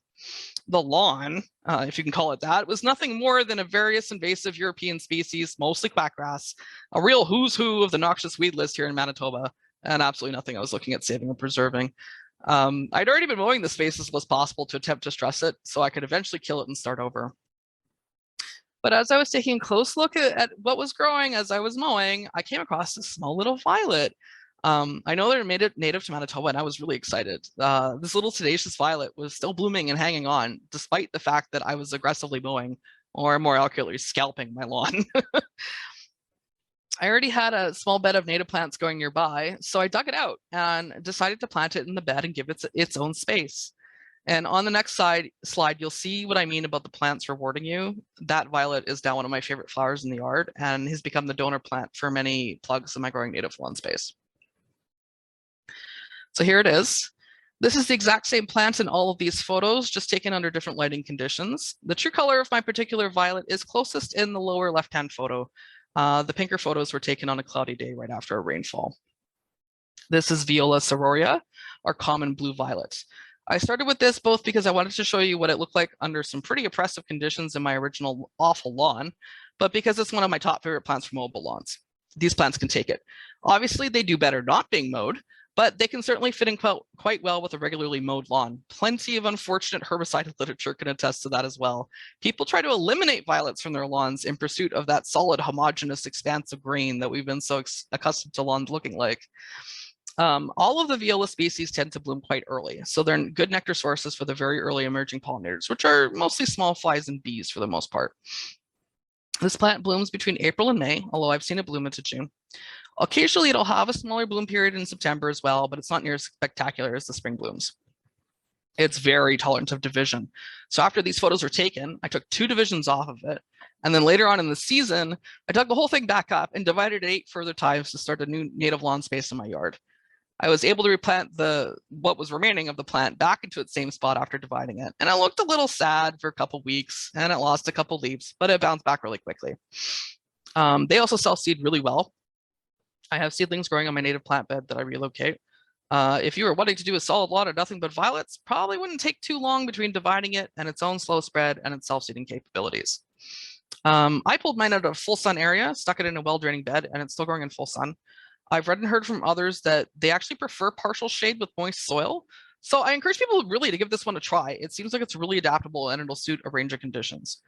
The lawn, if you can call it that, was nothing more than a various invasive European species, mostly quackgrass, a real who's who of the noxious weed list here in Manitoba, and absolutely nothing I was looking at saving or preserving. I'd already been mowing the space as was possible to attempt to stress it, so I could eventually kill it and start over. But as I was taking a close look at what was growing as I was mowing, I came across this small little violet. I know they're native to Manitoba, and I was really excited. This little sedacious violet was still blooming and hanging on, despite the fact that I was aggressively mowing, or more accurately, scalping my lawn. I already had a small bed of native plants going nearby, so I dug it out and decided to plant it in the bed and give it its own space. And on the next slide, you'll see what I mean about the plants rewarding you. That violet is now one of my favorite flowers in the yard and has become the donor plant for many plugs in my growing native lawn space. So here it is. This is the exact same plant in all of these photos, just taken under different lighting conditions. The true color of my particular violet is closest in the lower left-hand photo. The pinker photos were taken on a cloudy day right after a rainfall. This is Viola sororia, our common blue violet. I started with this both because I wanted to show you what it looked like under some pretty oppressive conditions in my original awful lawn, but because it's one of my top favorite plants for mowable lawns. These plants can take it. Obviously, they do better not being mowed, but they can certainly fit in quite well with a regularly mowed lawn. Plenty of unfortunate herbicide literature can attest to that as well. People try to eliminate violets from their lawns in pursuit of that solid, homogeneous expanse of green that we've been so accustomed to lawns looking like. All of the viola species tend to bloom quite early, so they're good nectar sources for the very early emerging pollinators, which are mostly small flies and bees for the most part. This plant blooms between April and May, although I've seen it bloom into June. Occasionally, it'll have a smaller bloom period in September as well, but it's not near as spectacular as the spring blooms. It's very tolerant of division. So after these photos were taken, I took 2 divisions off of it. And then later on in the season, I dug the whole thing back up and divided it 8 further times to start a new native lawn space in my yard. I was able to replant what was remaining of the plant back into its same spot after dividing it. And it looked a little sad for a couple weeks and it lost a couple leaves, but it bounced back really quickly. They also self-seed really well. I have seedlings growing on my native plant bed that I relocate. If you were wanting to do a solid lot of nothing but violets, probably wouldn't take too long between dividing it and its own slow spread and its self-seeding capabilities. I pulled mine out of a full sun area, stuck it in a well-draining bed, and it's still growing in full sun. I've read and heard from others that they actually prefer partial shade with moist soil. So I encourage people really to give this one a try. It seems like it's really adaptable and it'll suit a range of conditions.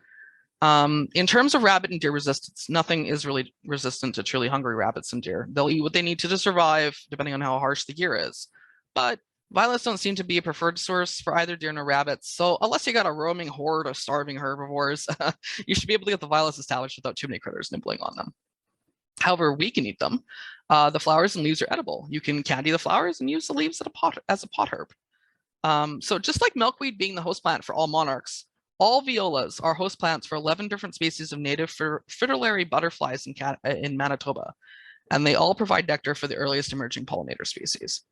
In terms of rabbit and deer resistance, nothing is really resistant to truly hungry rabbits and deer. They'll eat what they need to survive, depending on how harsh the year is. But violets don't seem to be a preferred source for either deer nor rabbits. So unless you got a roaming horde of starving herbivores, you should be able to get the violets established without too many critters nibbling on them. However, we can eat them. The flowers and leaves are edible. You can candy the flowers and use the leaves as a pot herb. So just like milkweed being the host plant for all monarchs, all violas are host plants for 11 different species of native fritillary butterflies in Manitoba, and they all provide nectar for the earliest emerging pollinator species.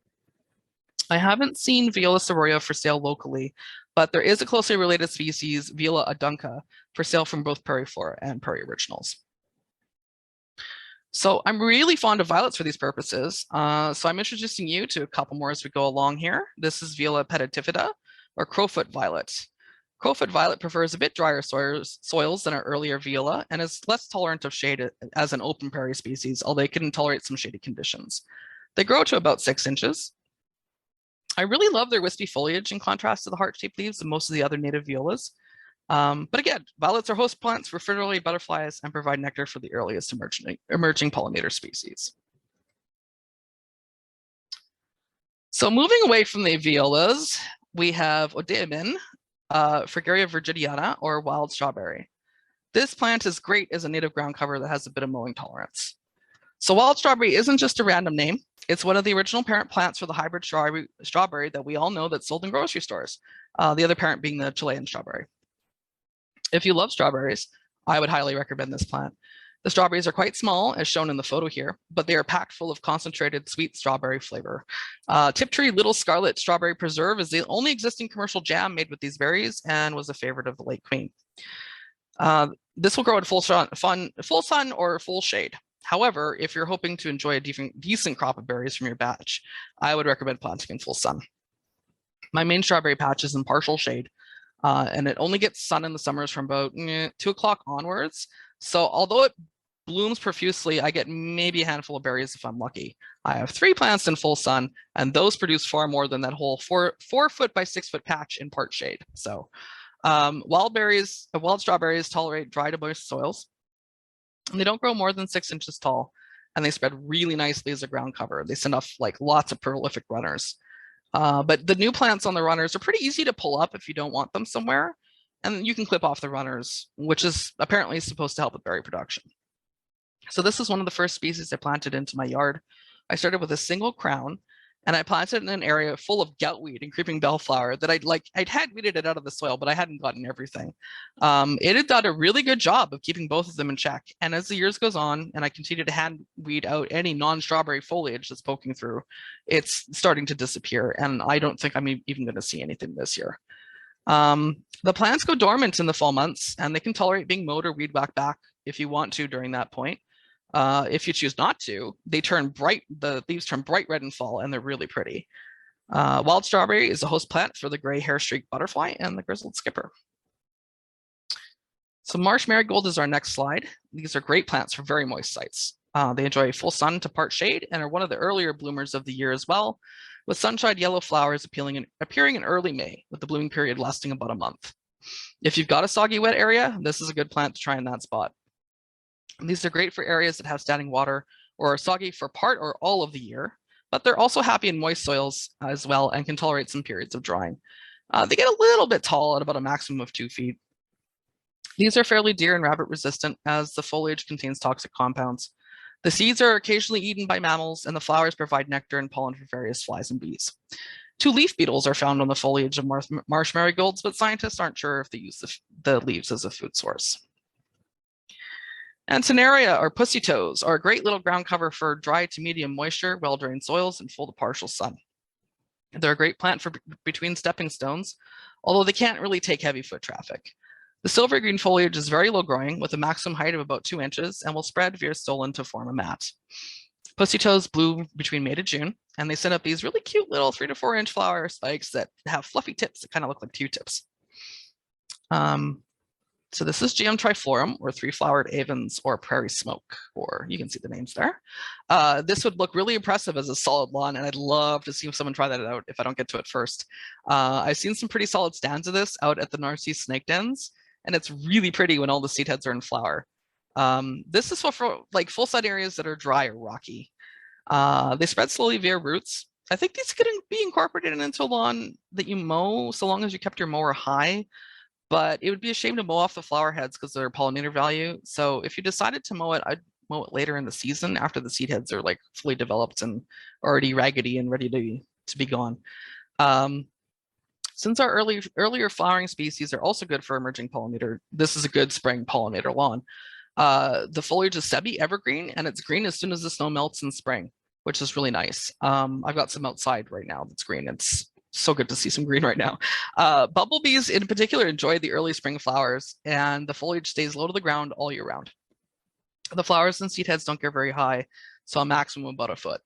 I haven't seen Viola sororia for sale locally, but there is a closely related species, Viola adunca, for sale from both Prairie Flora and Prairie Originals. So I'm really fond of violets for these purposes. So I'm introducing you to a couple more as we go along here. This is Viola petitifida, or crowfoot violet. Crowfoot violet prefers a bit drier soils than our earlier viola and is less tolerant of shade as an open prairie species, although it can tolerate some shady conditions. They grow to about 6 inches. I really love their wispy foliage in contrast to the heart-shaped leaves of most of the other native violas. But again, violets are host plants for fritillary butterflies and provide nectar for the earliest emerging pollinator species. So moving away from the violas, we have Odeamin, Fragaria virginiana, or wild strawberry. This plant is great as a native ground cover that has a bit of mowing tolerance. So wild strawberry isn't just a random name. It's one of the original parent plants for the hybrid strawberry that we all know that's sold in grocery stores, the other parent being the Chilean strawberry. If you love strawberries, I would highly recommend this plant. The strawberries are quite small, as shown in the photo here, but they are packed full of concentrated sweet strawberry flavor. Tiptree Little Scarlet Strawberry Preserve is the only existing commercial jam made with these berries and was a favorite of the late Queen. This will grow in full sun or full shade. However, if you're hoping to enjoy a decent crop of berries from your batch, I would recommend planting in full sun. My main strawberry patch is in partial shade, and it only gets sun in the summers from about 2 o'clock onwards. So although it blooms profusely, I get maybe a handful of berries if I'm lucky. I have 3 plants in full sun, and those produce far more than that whole 4 foot by 6 foot patch in part shade. So wild strawberries tolerate dry to moist soils, and they don't grow more than 6 inches tall, and they spread really nicely as a ground cover. They send off like lots of prolific runners. But the new plants on the runners are pretty easy to pull up if you don't want them somewhere, and you can clip off the runners, which is apparently supposed to help with berry production. So this is one of the first species I planted into my yard. I started with a single crown, and I planted it in an area full of goutweed and creeping bellflower that I'd had weeded it out of the soil, but I hadn't gotten everything. It had done a really good job of keeping both of them in check. And as the years goes on, and I continue to hand weed out any non-strawberry foliage that's poking through, it's starting to disappear. And I don't think I'm even going to see anything this year. The plants go dormant in the fall months, and they can tolerate being mowed or weed whacked back if you want to during that point. If you choose not to, the leaves turn bright red in fall, and they're really pretty. Wild strawberry is a host plant for the gray hair-streaked butterfly and the grizzled skipper. So marsh marigold is our next slide. These are great plants for very moist sites. They enjoy full sun to part shade and are one of the earlier bloomers of the year as well, with sunshine yellow flowers appearing in early May, with the blooming period lasting about a month. If you've got a soggy wet area, this is a good plant to try in that spot. And these are great for areas that have standing water or are soggy for part or all of the year, but they're also happy in moist soils as well and can tolerate some periods of drying. They get a little bit tall at about a maximum of 2 feet. These are fairly deer and rabbit resistant as the foliage contains toxic compounds. The seeds are occasionally eaten by mammals, and the flowers provide nectar and pollen for various flies and bees. 2 leaf beetles are found on the foliage of marsh marigolds, but scientists aren't sure if they use the leaves as a food source. Antennaria, or pussy toes, are a great little ground cover for dry to medium moisture, well-drained soils, and full to partial sun. They're a great plant for between stepping stones, although they can't really take heavy foot traffic. The silver green foliage is very low growing with a maximum height of about 2 inches and will spread via stolon to form a mat. Pussy toes bloom between May to June, and they send up these really cute little 3 to 4 inch flower spikes that have fluffy tips that kind of look like Q-tips. So this is GM triflorum, or 3-flowered avens, or prairie smoke, or you can see the names there. This would look really impressive as a solid lawn, and I'd love to see someone try that out if I don't get to it first. I've seen some pretty solid stands of this out at the Narcisse snake dens, and it's really pretty when all the seed heads are in flower. This is for like full sun areas that are dry or rocky. They spread slowly via roots. I think these could be incorporated into a lawn that you mow so long as you kept your mower high, but it would be a shame to mow off the flower heads because of their pollinator value. So if you decided to mow it, I'd mow it later in the season after the seed heads are like fully developed and already raggedy and ready to be gone. Since our earlier flowering species are also good for emerging pollinator, this is a good spring pollinator lawn. The foliage is semi-evergreen, and it's green as soon as the snow melts in spring, which is really nice. I've got some outside right now that's green. It's so good to see some green right now. Bumblebees in particular enjoy the early spring flowers, and the foliage stays low to the ground all year round. The flowers and seed heads don't get very high, so a maximum of about a foot.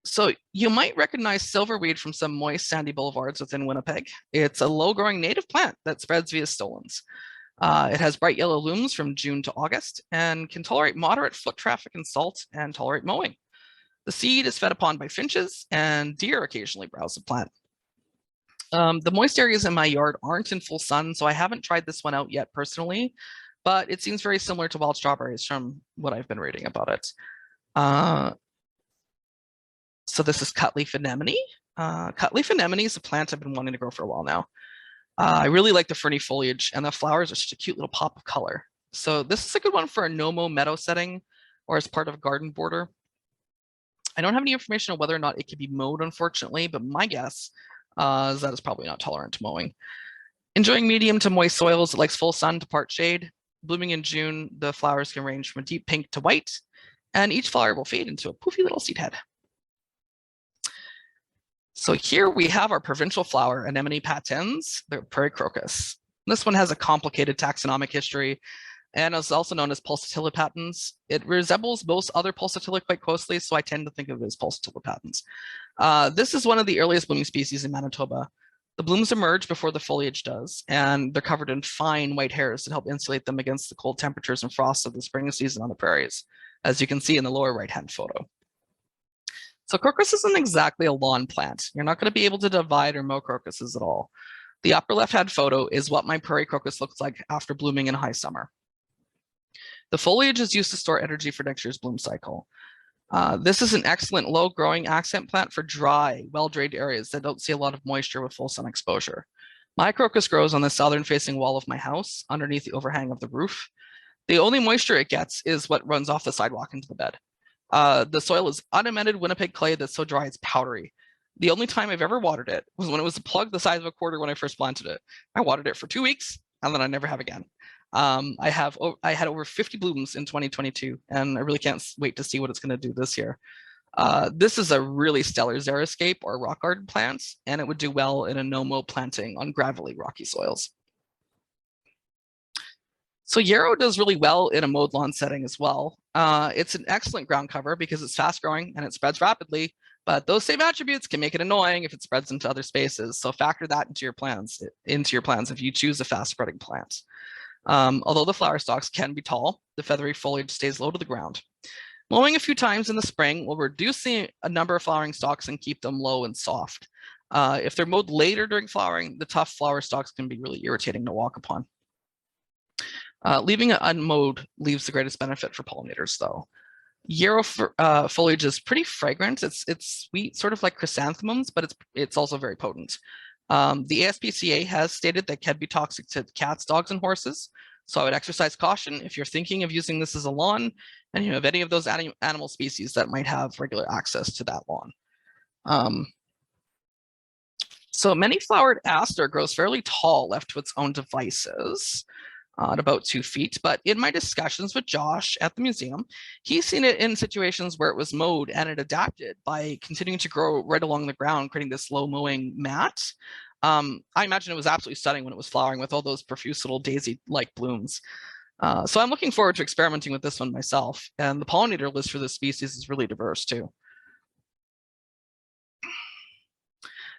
So you might recognize silverweed from some moist sandy boulevards within Winnipeg. It's a low-growing native plant that spreads via stolons. It has bright yellow looms from June to August and can tolerate moderate foot traffic and salt and tolerate mowing. The seed is fed upon by finches, and deer occasionally browse the plant. The moist areas in my yard aren't in full sun, so I haven't tried this one out yet personally, but it seems very similar to wild strawberries from what I've been reading about it. So this is cutleaf anemone. Cutleaf anemone is a plant I've been wanting to grow for a while now. I really like the ferny foliage, and the flowers are such a cute little pop of color. So this is a good one for a no-mow meadow setting or as part of a garden border. I don't have any information on whether or not it can be mowed, unfortunately, but my guess is that it's probably not tolerant to mowing. Enjoying medium to moist soils, it likes full sun to part shade. Blooming in June, the flowers can range from a deep pink to white, and each flower will fade into a poofy little seed head. So here we have our provincial flower, Anemone patens, the prairie crocus. This one has a complicated taxonomic history and is also known as pulsatilla patens. It resembles most other pulsatilla quite closely, so I tend to think of it as pulsatilla patens. This is one of the earliest blooming species in Manitoba. The blooms emerge before the foliage does, and they're covered in fine white hairs that help insulate them against the cold temperatures and frosts of the spring season on the prairies, as you can see in the lower right-hand photo. So crocus isn't exactly a lawn plant. You're not going to be able to divide or mow crocuses at all. The upper left-hand photo is what my prairie crocus looks like after blooming in high summer. The foliage is used to store energy for next year's bloom cycle. This is an excellent low-growing accent plant for dry, well-drained areas that don't see a lot of moisture with full sun exposure. My crocus grows on the southern-facing wall of my house, underneath the overhang of the roof. The only moisture it gets is what runs off the sidewalk into the bed. The soil is unamended Winnipeg clay that's so dry it's powdery. The only time I've ever watered it was when it was a plug the size of a quarter when I first planted it. I watered it for 2 weeks, and then I never have again. I had over 50 blooms in 2022, and I really can't wait to see what it's going to do this year. This is a really stellar xeriscape or rock garden plant, and it would do well in a no-mow planting on gravelly, rocky soils. So yarrow does really well in a mowed lawn setting as well. It's an excellent ground cover because it's fast growing and it spreads rapidly, but those same attributes can make it annoying if it spreads into other spaces. So factor that into your plans if you choose a fast spreading plant. Although the flower stalks can be tall, the feathery foliage stays low to the ground. Mowing a few times in the spring will reduce the number of flowering stalks and keep them low and soft. If they're mowed later during flowering, the tough flower stalks can be really irritating to walk upon. Leaving it unmowed leaves the greatest benefit for pollinators, though. Yarrow foliage is pretty fragrant. It's sweet, sort of like chrysanthemums, but it's also very potent. The ASPCA has stated that can be toxic to cats, dogs, and horses. So I would exercise caution if you're thinking of using this as a lawn and you have any of those animal species that might have regular access to that lawn. So many flowered aster grows fairly tall left to its own devices at about 2 feet. But in my discussions with Josh at the museum, he's seen it in situations where it was mowed and it adapted by continuing to grow right along the ground, creating this low mowing mat. I imagine it was absolutely stunning when it was flowering with all those profuse little daisy-like blooms. So I'm looking forward to experimenting with this one myself. And the pollinator list for this species is really diverse too.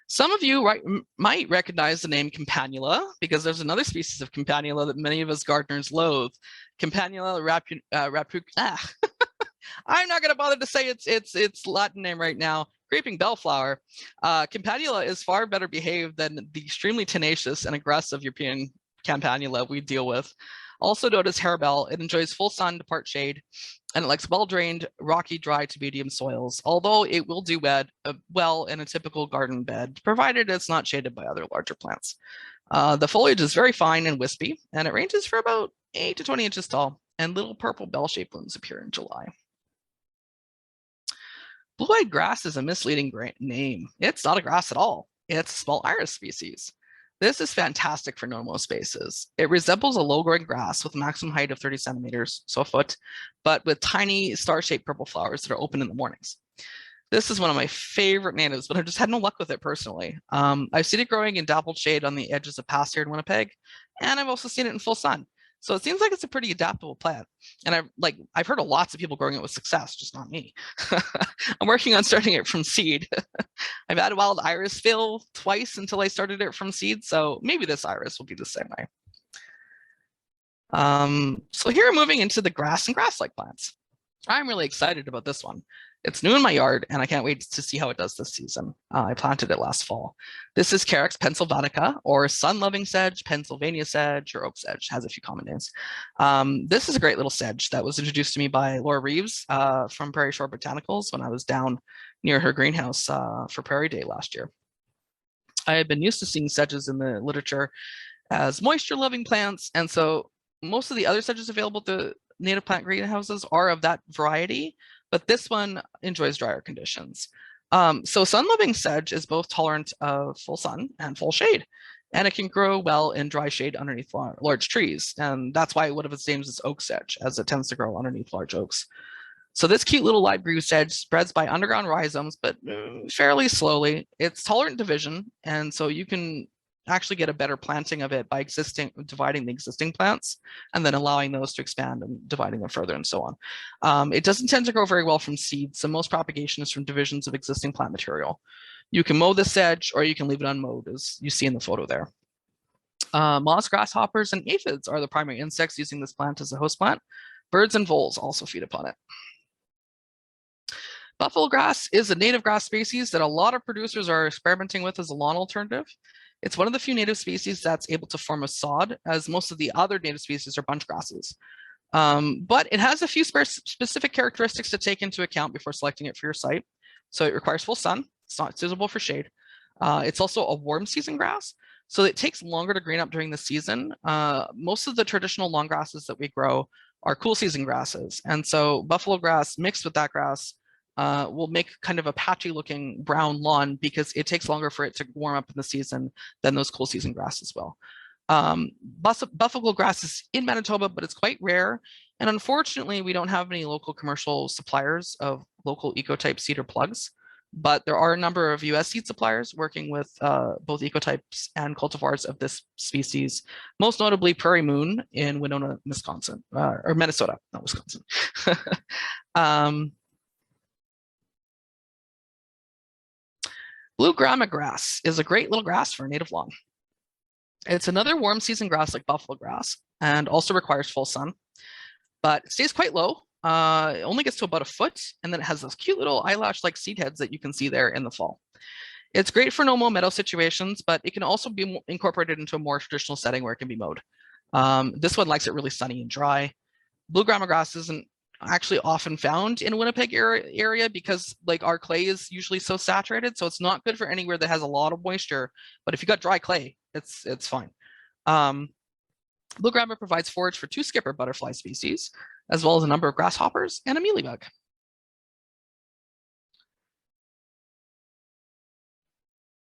Some of you might recognize the name Campanula because there's another species of Campanula that many of us gardeners loathe. Campanula I'm not going to bother to say its Latin name right now. Creeping bellflower. Campanula is far better behaved than the extremely tenacious and aggressive European Campanula we deal with. Also known as harebell, it enjoys full sun to part shade, and it likes well-drained, rocky, dry to medium soils, although it will do well in a typical garden bed, provided it's not shaded by other larger plants. The foliage is very fine and wispy, and it ranges for about 8 to 20 inches tall, and little purple bell-shaped blooms appear in July. Blue-eyed grass is a misleading name. It's not a grass at all. It's a small iris species. This is fantastic for normal spaces. It resembles a low-growing grass with a maximum height of 30 centimeters, so a foot, but with tiny star-shaped purple flowers that are open in the mornings. This is one of my favorite natives, but I've just had no luck with it personally. I've seen it growing in dappled shade on the edges of paths here in Winnipeg, and I've also seen it in full sun. So it seems like it's a pretty adaptable plant. And I've heard of lots of people growing it with success, just not me. I'm working on starting it from seed. I've had wild iris fail twice until I started it from seed. So maybe this iris will be the same way. So here we're moving into the grass and grass-like plants. I'm really excited about this one. It's new in my yard, and I can't wait to see how it does this season. I planted it last fall. This is Carex pennsylvanica, or sun-loving sedge, Pennsylvania sedge, or oak sedge. Has a few common names. This is a great little sedge that was introduced to me by Laura Reeves from Prairie Shore Botanicals when I was down near her greenhouse for Prairie Day last year. I had been used to seeing sedges in the literature as moisture-loving plants, and so most of the other sedges available at the native plant greenhouses are of that variety, but this one enjoys drier conditions. So sun-loving sedge is both tolerant of full sun and full shade, and it can grow well in dry shade underneath large trees. And that's why one of its names is oak sedge, as it tends to grow underneath large oaks. So this cute little light blue sedge spreads by underground rhizomes, but fairly slowly. It's tolerant division, and so you can actually get a better planting of it by dividing the existing plants and then allowing those to expand and dividing them further and so on. It doesn't tend to grow very well from seeds, so most propagation is from divisions of existing plant material. You can mow the sedge or you can leave it unmowed, as you see in the photo there. Moss grasshoppers and aphids are the primary insects using this plant as a host plant. Birds and voles also feed upon it. Buffalo grass is a native grass species that a lot of producers are experimenting with as a lawn alternative. It's one of the few native species that's able to form a sod, as most of the other native species are bunch grasses. But it has a few specific characteristics to take into account before selecting it for your site. So it requires full sun. It's not suitable for shade. It's also a warm season grass, so it takes longer to green up during the season. Most of the traditional lawn grasses that we grow are cool season grasses. And so buffalo grass mixed with that grass will make kind of a patchy looking brown lawn because it takes longer for it to warm up in the season than those cool season grasses will. Buffalo grass is in Manitoba, but it's quite rare. And unfortunately, we don't have any local commercial suppliers of local ecotype cedar plugs, but there are a number of US seed suppliers working with both ecotypes and cultivars of this species, most notably Prairie Moon in Winona, Wisconsin, or Minnesota, not Wisconsin. Blue grama grass is a great little grass for a native lawn. It's another warm season grass like buffalo grass and also requires full sun, but it stays quite low. It only gets to about a foot, and then it has those cute little eyelash-like seed heads that you can see there in the fall. It's great for no-mow meadow situations, but it can also be incorporated into a more traditional setting where it can be mowed. This one likes it really sunny and dry. Blue grama grass isn't actually often found in Winnipeg area because like our clay is usually so saturated, so it's not good for anywhere that has a lot of moisture. But if you got dry clay, it's fine. Blue grama provides forage for 2 skipper butterfly species, as well as a number of grasshoppers and a mealybug.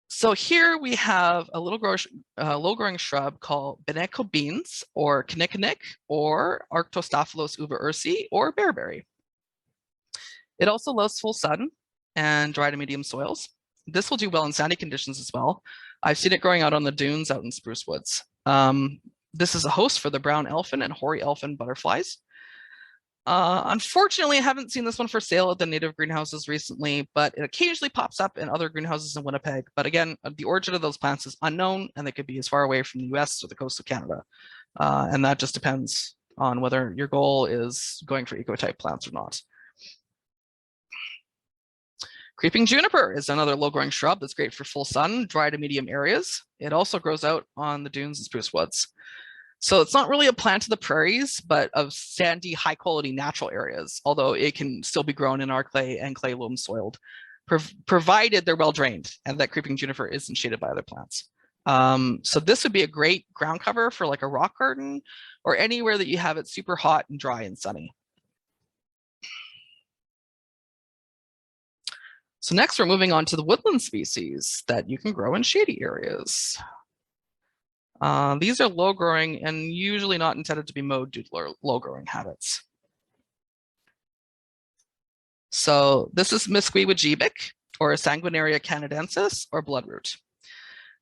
So here we have a low-growing shrub called Beneco beans, or kinnikinnick, or Arctostaphylos uva ursi, or bearberry. It also loves full sun and dry to medium soils. This will do well in sandy conditions as well. I've seen it growing out on the dunes out in spruce woods. This is a host for the brown elfin and hoary elfin butterflies. Unfortunately, I haven't seen this one for sale at the native greenhouses recently, but it occasionally pops up in other greenhouses in Winnipeg. But again, the origin of those plants is unknown, and they could be as far away from the US or the coast of Canada. And that just depends on whether your goal is going for eco-type plants or not. Creeping juniper is another low-growing shrub that's great for full sun, dry to medium areas. It also grows out on the dunes and spruce woods. So it's not really a plant of the prairies, but of sandy, high-quality natural areas, although it can still be grown in our clay and clay loam soiled, provided they're well-drained and that creeping juniper isn't shaded by other plants. So this would be a great ground cover for like a rock garden or anywhere that you have it super hot and dry and sunny. So next, we're moving on to the woodland species that you can grow in shady areas. These are low-growing and usually not intended to be mowed due to low-growing habits. So this is Musqueam or Sanguinaria canadensis, or bloodroot.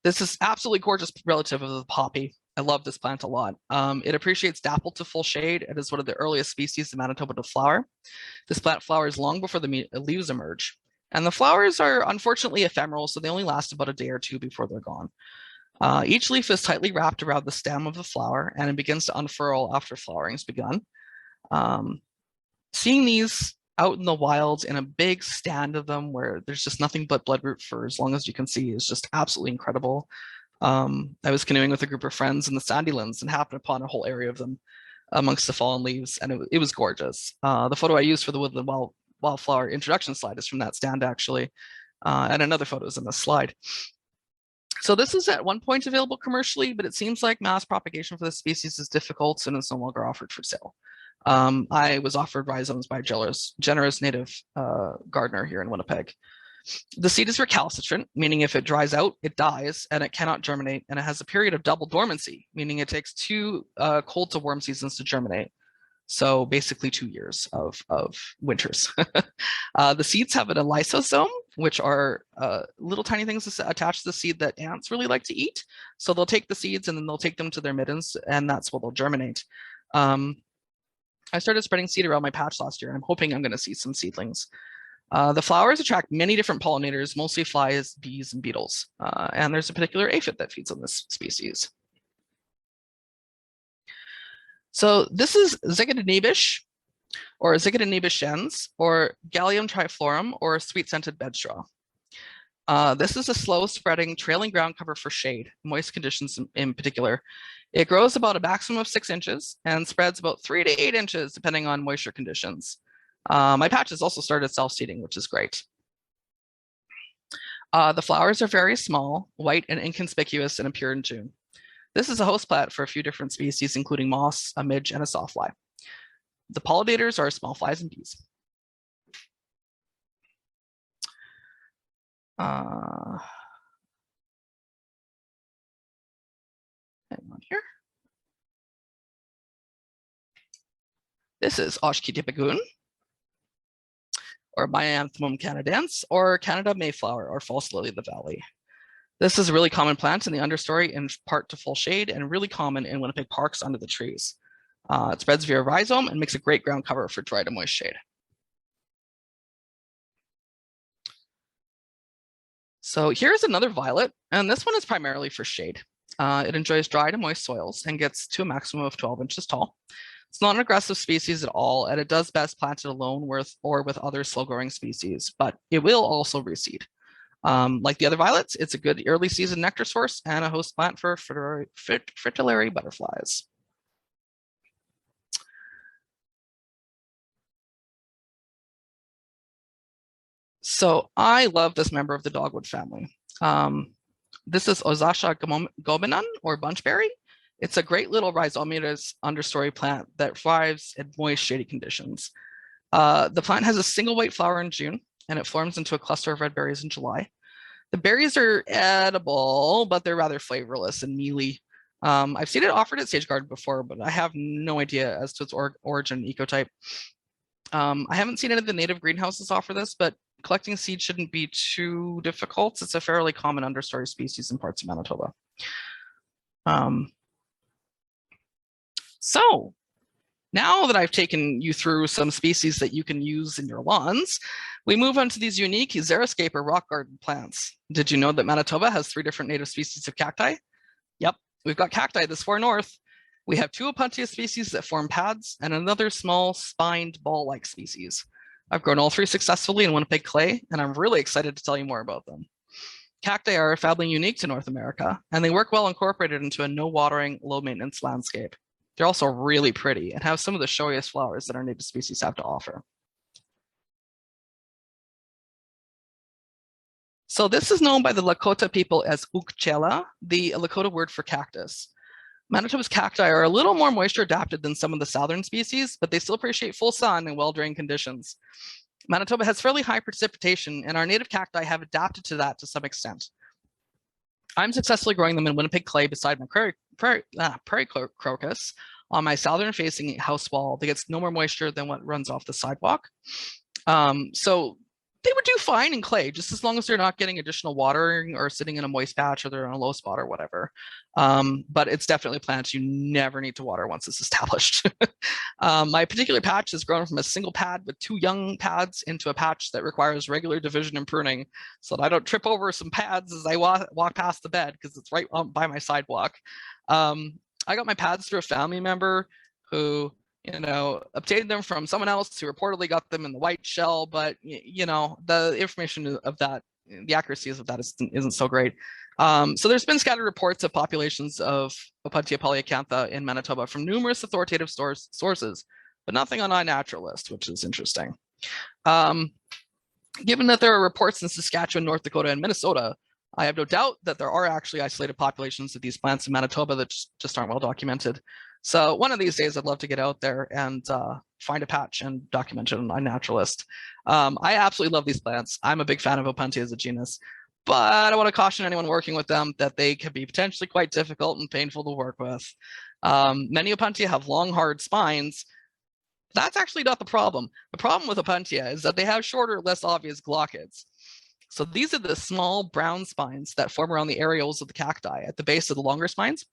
This is absolutely gorgeous relative of the poppy. I love this plant a lot. It appreciates dappled to full shade. It is one of the earliest species in Manitoba to flower. This plant flowers long before the leaves emerge. And the flowers are unfortunately ephemeral, so they only last about a day or two before they're gone. Each leaf is tightly wrapped around the stem of the flower, and it begins to unfurl after flowering has begun. Seeing these out in the wild in a big stand of them where there's just nothing but bloodroot for as long as you can see is just absolutely incredible. I was canoeing with a group of friends in the Sandylands and happened upon a whole area of them amongst the fallen leaves, and it was gorgeous. The photo I used for the woodland wildflower introduction slide is from that stand, actually, and another photo is in this slide. So this is at one point available commercially, but it seems like mass propagation for this species is difficult and is no longer offered for sale. I was offered rhizomes by a generous native gardener here in Winnipeg. The seed is recalcitrant, meaning if it dries out, it dies and it cannot germinate, and it has a period of double dormancy, meaning it takes 2 cold to warm seasons to germinate. So basically 2 years of winters. The seeds have an lysosome, which are little tiny things attached to the seed that ants really like to eat. So they'll take the seeds and then they'll take them to their middens, and that's where they'll germinate. I started spreading seed around my patch last year, and I'm hoping I'm going to see some seedlings. The flowers attract many different pollinators, mostly flies, bees, and beetles. And there's a particular aphid that feeds on this species. So this is Zygodenebus, or Zygodenebuscens, or Gallium triflorum, or sweet-scented bedstraw. This is a slow-spreading, trailing ground cover for shade, moist conditions in particular. It grows about a maximum of 6 inches and spreads about 3 to 8 inches, depending on moisture conditions. My patch has also started self-seeding, which is great. The flowers are very small, white, and inconspicuous, and appear in June. This is a host plant for a few different species, including moss, a midge, and a sawfly. The pollinators are small flies and bees. Hang on here. This is Oshkidipagoon, or Myanthemum canadense, or Canada Mayflower, or false lily of the valley. This is a really common plant in the understory in part to full shade, and really common in Winnipeg parks under the trees. It spreads via rhizome and makes a great ground cover for dry to moist shade. So here's another violet, and this one is primarily for shade. It enjoys dry to moist soils and gets to a maximum of 12 inches tall. It's not an aggressive species at all, and it does best planted alone or with other slow-growing species, but it will also reseed. Like the other violets, it's a good early season nectar source and a host plant for fritillary butterflies. So I love this member of the dogwood family. This is Osasha gobinon, or bunchberry. It's a great little rhizomatous understory plant that thrives in moist, shady conditions. The plant has a single white flower in June, and it forms into a cluster of red berries in July. The berries are edible, but they're rather flavorless and mealy. I've seen it offered at Sage Garden before, but I have no idea as to its origin and ecotype. I haven't seen any of the native greenhouses offer this, but collecting seeds shouldn't be too difficult. It's a fairly common understory species in parts of Manitoba. So now that I've taken you through some species that you can use in your lawns, we move on to these unique xeriscape or rock garden plants. Did you know that Manitoba has 3 different native species of cacti? Yep, we've got cacti this far north. We have 2 Opuntia species that form pads and another small spined ball-like species. I've grown all 3 successfully in Winnipeg clay, and I'm really excited to tell you more about them. Cacti are fairly unique to North America, and they work well incorporated into a no-watering, low-maintenance landscape. They're also really pretty and have some of the showiest flowers that our native species have to offer. So this is known by the Lakota people as ukchela, the Lakota word for cactus. Manitoba's cacti are a little more moisture adapted than some of the southern species, but they still appreciate full sun and well-drained conditions. Manitoba has fairly high precipitation, and our native cacti have adapted to that to some extent. I'm successfully growing them in Winnipeg clay beside my prairie crocus on my southern-facing house wall that gets no more moisture than what runs off the sidewalk. So they would do fine in clay, just as long as they're not getting additional watering or sitting in a moist patch or they're in a low spot or whatever. But it's definitely plants you never need to water once it's established. My particular patch has grown from a single pad with 2 young pads into a patch that requires regular division and pruning so that I don't trip over some pads as I walk past the bed because it's right by my sidewalk. I got my pads through a family member who obtained them from someone else who reportedly got them in the white shell, but the information of that, the accuracy of that isn't so great. So there's been scattered reports of populations of Opuntia polyacantha in Manitoba from numerous authoritative sources, but nothing on iNaturalist, which is interesting. Given that there are reports in Saskatchewan, North Dakota, and Minnesota, I have no doubt that there are actually isolated populations of these plants in Manitoba that just aren't well documented. So one of these days, I'd love to get out there and find a patch and document it on iNaturalist. I absolutely love these plants. I'm a big fan of Opuntia as a genus, but I want to caution anyone working with them that they can be potentially quite difficult and painful to work with. Many Opuntia have long, hard spines. That's actually not the problem. The problem with Opuntia is that they have shorter, less obvious glochids. So these are the small brown spines that form around the areoles of the cacti at the base of the longer spines.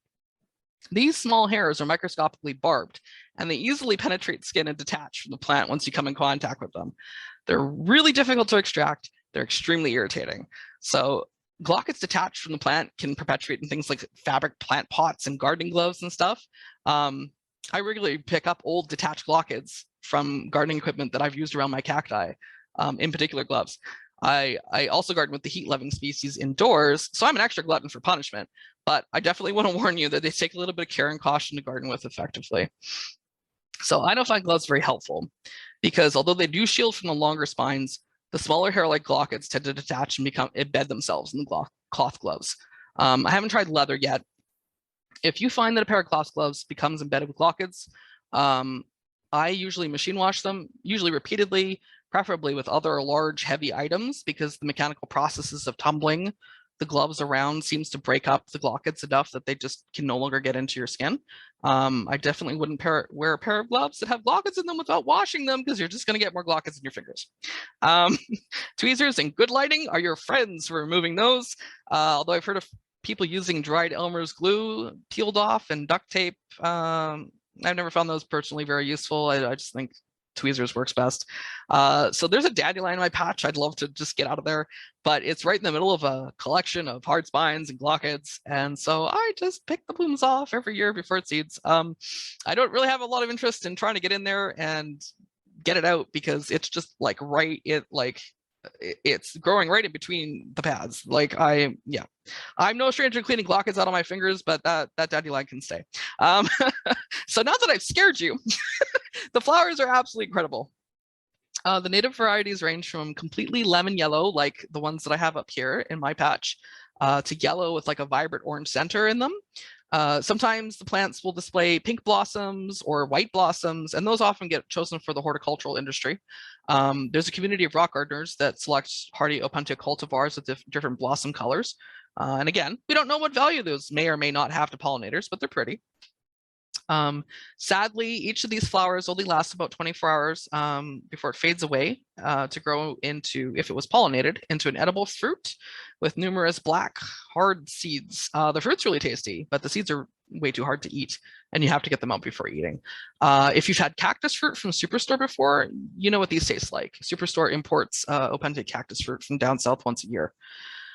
These small hairs are microscopically barbed, and they easily penetrate skin and detach from the plant once you come in contact with them. They're really difficult to extract. They're extremely irritating. So glochids detached from the plant can perpetuate in things like fabric plant pots and gardening gloves and stuff. I regularly pick up old detached glochids from gardening equipment that I've used around my cacti, in particular gloves. I also garden with the heat-loving species indoors, so I'm an extra glutton for punishment, but I definitely want to warn you that they take a little bit of care and caution to garden with effectively. So I don't find gloves very helpful because although they do shield from the longer spines, the smaller hair-like glochids tend to detach and embed themselves in the cloth gloves. I haven't tried leather yet. If you find that a pair of cloth gloves becomes embedded with glochids, I usually machine wash them, usually repeatedly, preferably with other large, heavy items, because the mechanical processes of tumbling the gloves around seems to break up the glochids enough that they just can no longer get into your skin. I definitely wouldn't wear a pair of gloves that have glochids in them without washing them, because you're just going to get more glochids in your fingers. Tweezers and good lighting are your friends for removing those, although I've heard of people using dried Elmer's glue peeled off and duct tape. I've never found those personally very useful. I just think tweezers works best. So there's a dandelion in my patch. I'd love to just get out of there, but it's right in the middle of a collection of hard spines and glochids. And so I just pick the blooms off every year before it seeds. I don't really have a lot of interest in trying to get in there and get it out because it's just like it's growing right in between the pads. Like I'm no stranger to cleaning glochids out of my fingers, but that dandelion can stay. So now that I've scared you, the flowers are absolutely incredible. The native varieties range from completely lemon yellow, like the ones that I have up here in my patch, to yellow with like a vibrant orange center in them. Sometimes the plants will display pink blossoms or white blossoms, and those often get chosen for the horticultural industry. There's a community of rock gardeners that selects hardy Opuntia cultivars with different blossom colors. And again, we don't know what value those may or may not have to pollinators, but they're pretty. Sadly, each of these flowers only lasts about 24 hours before it fades away to grow into, if it was pollinated, into an edible fruit with numerous black, hard seeds. The fruit's really tasty, but the seeds are way too hard to eat, and you have to get them out before eating. If you've had cactus fruit from Superstore before, you know what these taste like. Superstore imports Opuntia cactus fruit from down south once a year.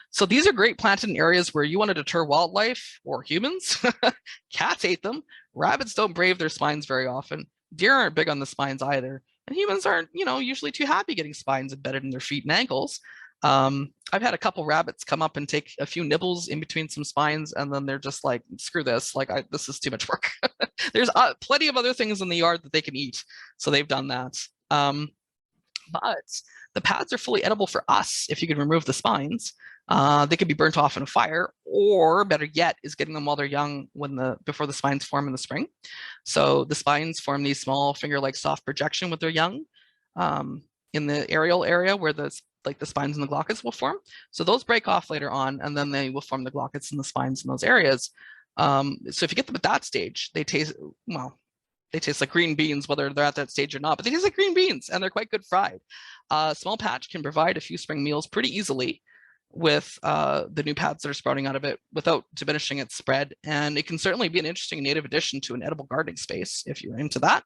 So these are great planted in areas where you want to deter wildlife or humans. Cats ate them. Rabbits don't brave their spines very often. Deer aren't big on the spines either. And humans aren't, usually too happy getting spines embedded in their feet and ankles. I've had a couple rabbits come up and take a few nibbles in between some spines, and then they're just like, screw this, this is too much work. There's plenty of other things in the yard that they can eat. So they've done that. But the pads are fully edible for us if you can remove the spines. They could be burnt off in a fire, or better yet is getting them while they're young before the spines form in the spring. So the spines form these small finger-like soft projection with their young in the aerial area where the spines and the glochids will form. So those break off later on, and then they will form the glochids and the spines in those areas. So if you get them at that stage, they taste like green beans, whether they're at that stage or not, but they taste like green beans, and they're quite good fried. Small patch can provide a few spring meals pretty easily with the new pads that are sprouting out of it without diminishing its spread. And it can certainly be an interesting native addition to an edible gardening space if you're into that.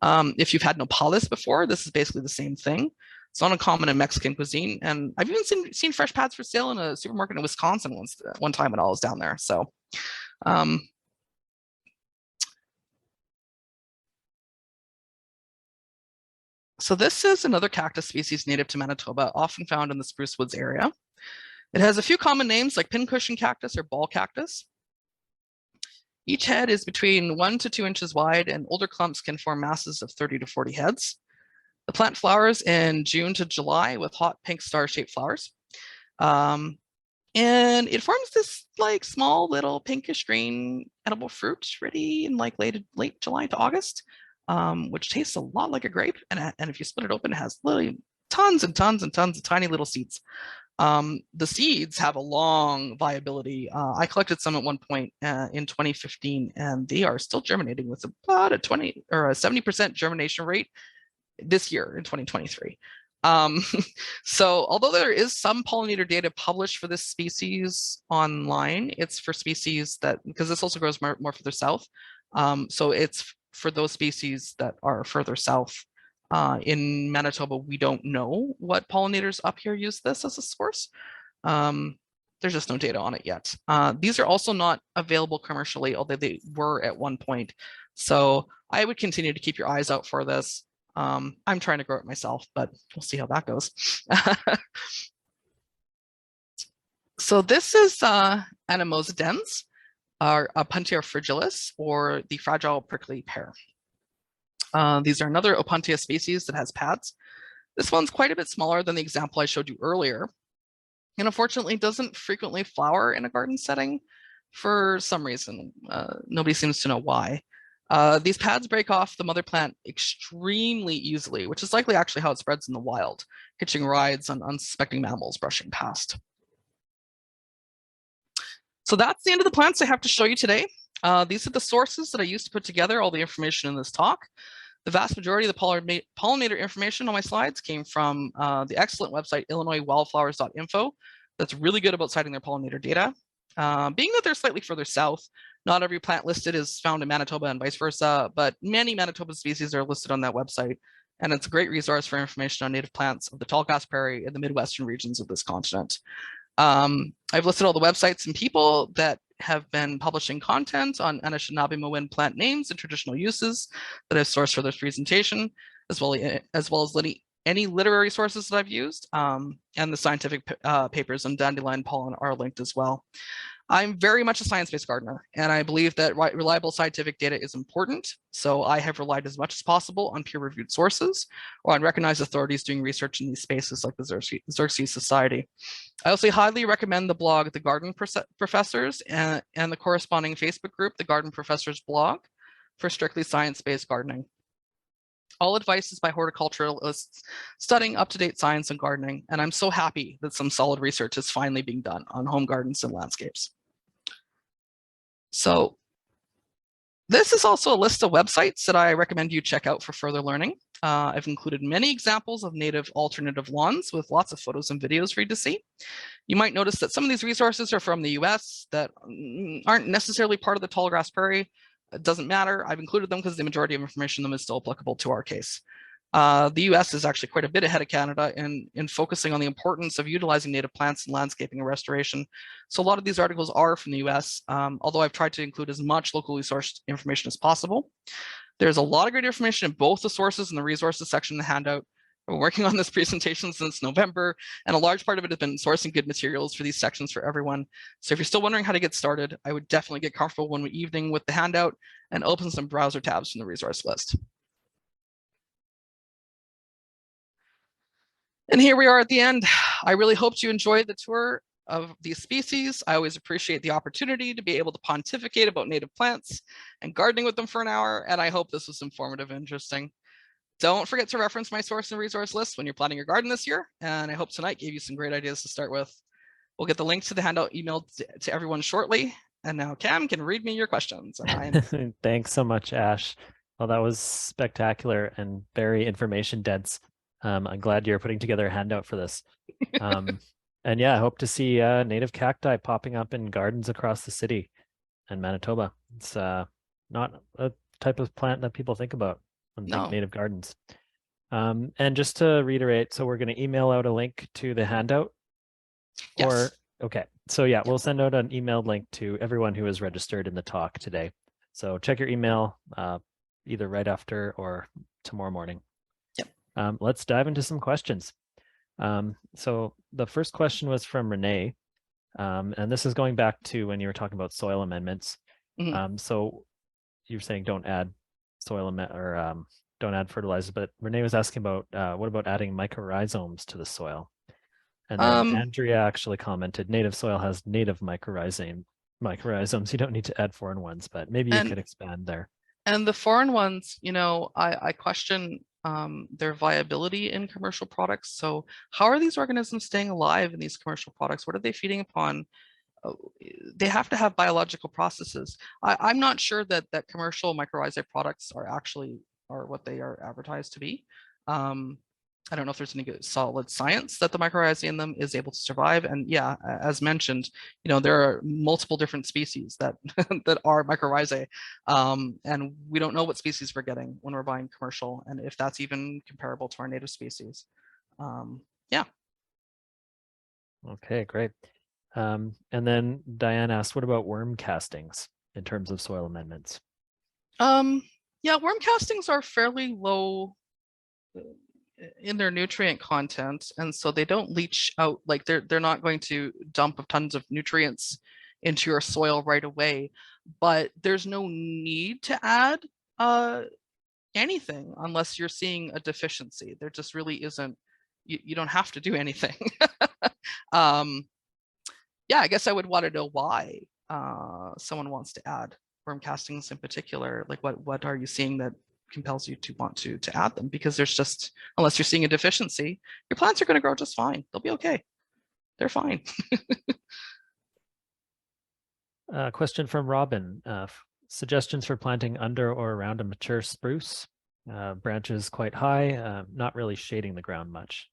If you've had nopales before, this is basically the same thing. It's not uncommon in Mexican cuisine. And I've even seen fresh pads for sale in a supermarket in Wisconsin one time when I was down there. So So this is another cactus species native to Manitoba, often found in the spruce woods area. It has a few common names like pincushion cactus or ball cactus. Each head is between 1 to 2 inches wide, and older clumps can form masses of 30 to 40 heads. The plant flowers in June to July with hot pink star-shaped flowers. And it forms this like small little pinkish green edible fruit ready in like late July to August, which tastes a lot like a grape. And if you split it open, it has literally tons and tons and tons of tiny little seeds. The seeds have a long viability. I collected some at one point in 2015, and they are still germinating with about a 20 or a 70% germination rate this year in 2023. So although there is some pollinator data published for this species online, it's for species that, because this also grows more further south. So it's for those species that are further south. In Manitoba, we don't know what pollinators up here use this as a source. There's just no data on it yet. These are also not available commercially, although they were at one point. So I would continue to keep your eyes out for this. I'm trying to grow it myself, but we'll see how that goes. So this is Anemosa dens, or Opuntia fragilis, or the fragile prickly pear. These are another Opuntia species that has pads. This one's quite a bit smaller than the example I showed you earlier, and unfortunately doesn't frequently flower in a garden setting for some reason. Nobody seems to know why. These pads break off the mother plant extremely easily, which is likely actually how it spreads in the wild, catching rides on unsuspecting mammals brushing past. So that's the end of the plants I have to show you today. These are the sources that I used to put together all the information in this talk. The vast majority of the pollinator information on my slides came from the excellent website illinoiswildflowers.info. That's really good about citing their pollinator data. Being that they're slightly further south, not every plant listed is found in Manitoba and vice versa, but many Manitoba species are listed on that website, and it's a great resource for information on native plants of the tallgrass prairie in the Midwestern regions of this continent. I've listed all the websites and people that have been publishing content on Anishinaabe plant names and traditional uses that I've sourced for this presentation, as well as any literary sources that I've used, and the scientific papers on dandelion pollen are linked as well. I'm very much a science-based gardener, and I believe that reliable scientific data is important. So I have relied as much as possible on peer-reviewed sources or on recognized authorities doing research in these spaces like the Xerces Society. I also highly recommend the blog, The Garden Professors, and the corresponding Facebook group, The Garden Professors Blog, for strictly science-based gardening. All advice is by horticulturalists studying up-to-date science and gardening, and I'm so happy that some solid research is finally being done on home gardens and landscapes. So this is also a list of websites that I recommend you check out for further learning. I've included many examples of native alternative lawns with lots of photos and videos for you to see. You might notice that some of these resources are from the US that aren't necessarily part of the tallgrass prairie. It doesn't matter. I've included them because the majority of information in them is still applicable to our case. The US is actually quite a bit ahead of Canada in focusing on the importance of utilizing native plants in landscaping and restoration. So a lot of these articles are from the US, although I've tried to include as much locally sourced information as possible. There's a lot of great information in both the sources and the resources section in the handout. I've been working on this presentation since November, and a large part of it has been sourcing good materials for these sections for everyone. So if you're still wondering how to get started, I would definitely get comfortable one evening with the handout and open some browser tabs from the resource list. And here we are at the end. I really hoped you enjoyed the tour of these species. I always appreciate the opportunity to be able to pontificate about native plants and gardening with them for an hour, and I hope this was informative and interesting. Don't forget to reference my source and resource list when you're planning your garden this year, and I hope tonight gave you some great ideas to start with. We'll get the link to the handout emailed to everyone shortly, and now Cam can read me your questions. Thanks so much, Ash. Well, that was spectacular and very information dense. I'm glad you're putting together a handout for this. And yeah, I hope to see native cacti popping up in gardens across the city and Manitoba. It's not a type of plant that people think about when they think native gardens. And just to reiterate, so we're going to email out a link to the handout? Yes. Okay. So yeah, we'll send out an emailed link to everyone who is registered in the talk today. So check your email either right after or tomorrow morning. Let's dive into some questions. So the first question was from Renee, and this is going back to when you were talking about soil amendments. So you're saying don't add soil or don't add fertilizer, but Renee was asking about what about adding mycorrhizomes to the soil? And then Andrea actually commented, native soil has native mycorrhizomes. You don't need to add foreign ones, but maybe you could expand there. And the foreign ones, you know, I question their viability in commercial products. So how are these organisms staying alive in these commercial products? What are they feeding upon? They have to have biological processes. I'm not sure that commercial mycorrhizae products are what they are advertised to be. I don't know if there's any good solid science that the mycorrhizae in them is able to survive. And yeah, as mentioned, you know, there are multiple different species that that are mycorrhizae, and we don't know what species we're getting when we're buying commercial, and if that's even comparable to our native species. Yeah. Okay, great. And then Diane asked, what about worm castings in terms of soil amendments? Yeah, worm castings are fairly low in their nutrient content, and so they don't leach out, like they're not going to dump tons of nutrients into your soil right away, but there's no need to add anything unless you're seeing a deficiency. There just really isn't, you don't have to do anything. Yeah, I guess I would want to know why someone wants to add worm castings in particular. Like what are you seeing that compels you to want to add them? Because there's just, unless you're seeing a deficiency, your plants are going to grow just fine. They'll be okay. They're fine. Question from Robin. Suggestions for planting under or around a mature spruce. Branches quite high, not really shading the ground much.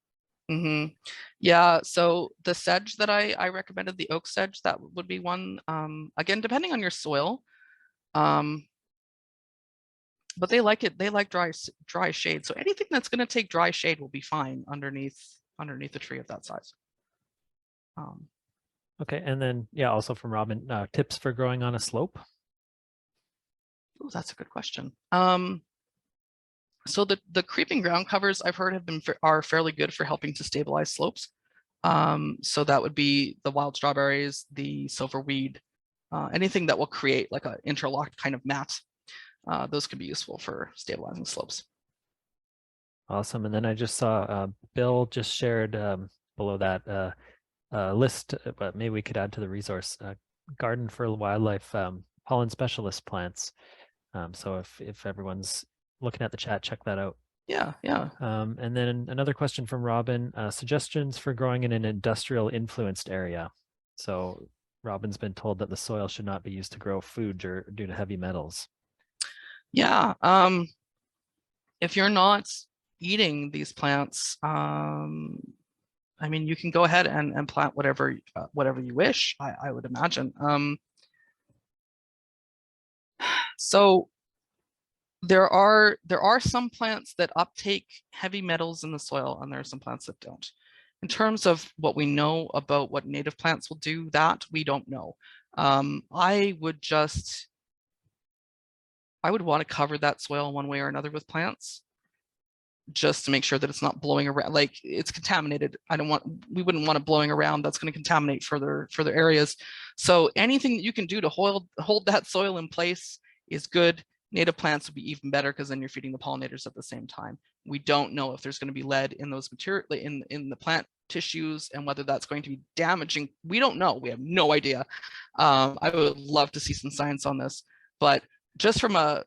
Yeah, so the sedge that I recommended, the oak sedge, that would be one. Again, depending on your soil. but they like it. They like dry shade. So anything that's going to take dry shade will be fine underneath a tree of that size. Okay, and then yeah, also from Robin, tips for growing on a slope. Oh, that's a good question. So the creeping ground covers I've heard are fairly good for helping to stabilize slopes. So that would be the wild strawberries, the silverweed, anything that will create like an interlocked kind of mat. Those could be useful for stabilizing slopes. Awesome. And then I just saw Bill just shared below that list, but maybe we could add to the resource, Garden for Wildlife pollen specialist plants. So if everyone's looking at the chat, check that out. Yeah. And then another question from Robin, suggestions for growing in an industrial influenced area. So Robin's been told that the soil should not be used to grow food due to heavy metals. Yeah. If you're not eating these plants, I mean, you can go ahead and plant whatever you wish, I would imagine. So there are some plants that uptake heavy metals in the soil, and there are some plants that don't. In terms of what we know about what native plants will do, that we don't know. I would want to cover that soil one way or another with plants, just to make sure that it's not blowing around, like it's contaminated. We wouldn't want it blowing around. That's going to contaminate further areas. So anything that you can do to hold that soil in place is good. Native plants would be even better, because then you're feeding the pollinators at the same time. We don't know if there's going to be lead in those material in the plant tissues, and whether that's going to be damaging. We don't know. We have no idea. I would love to see some science on this, but just from a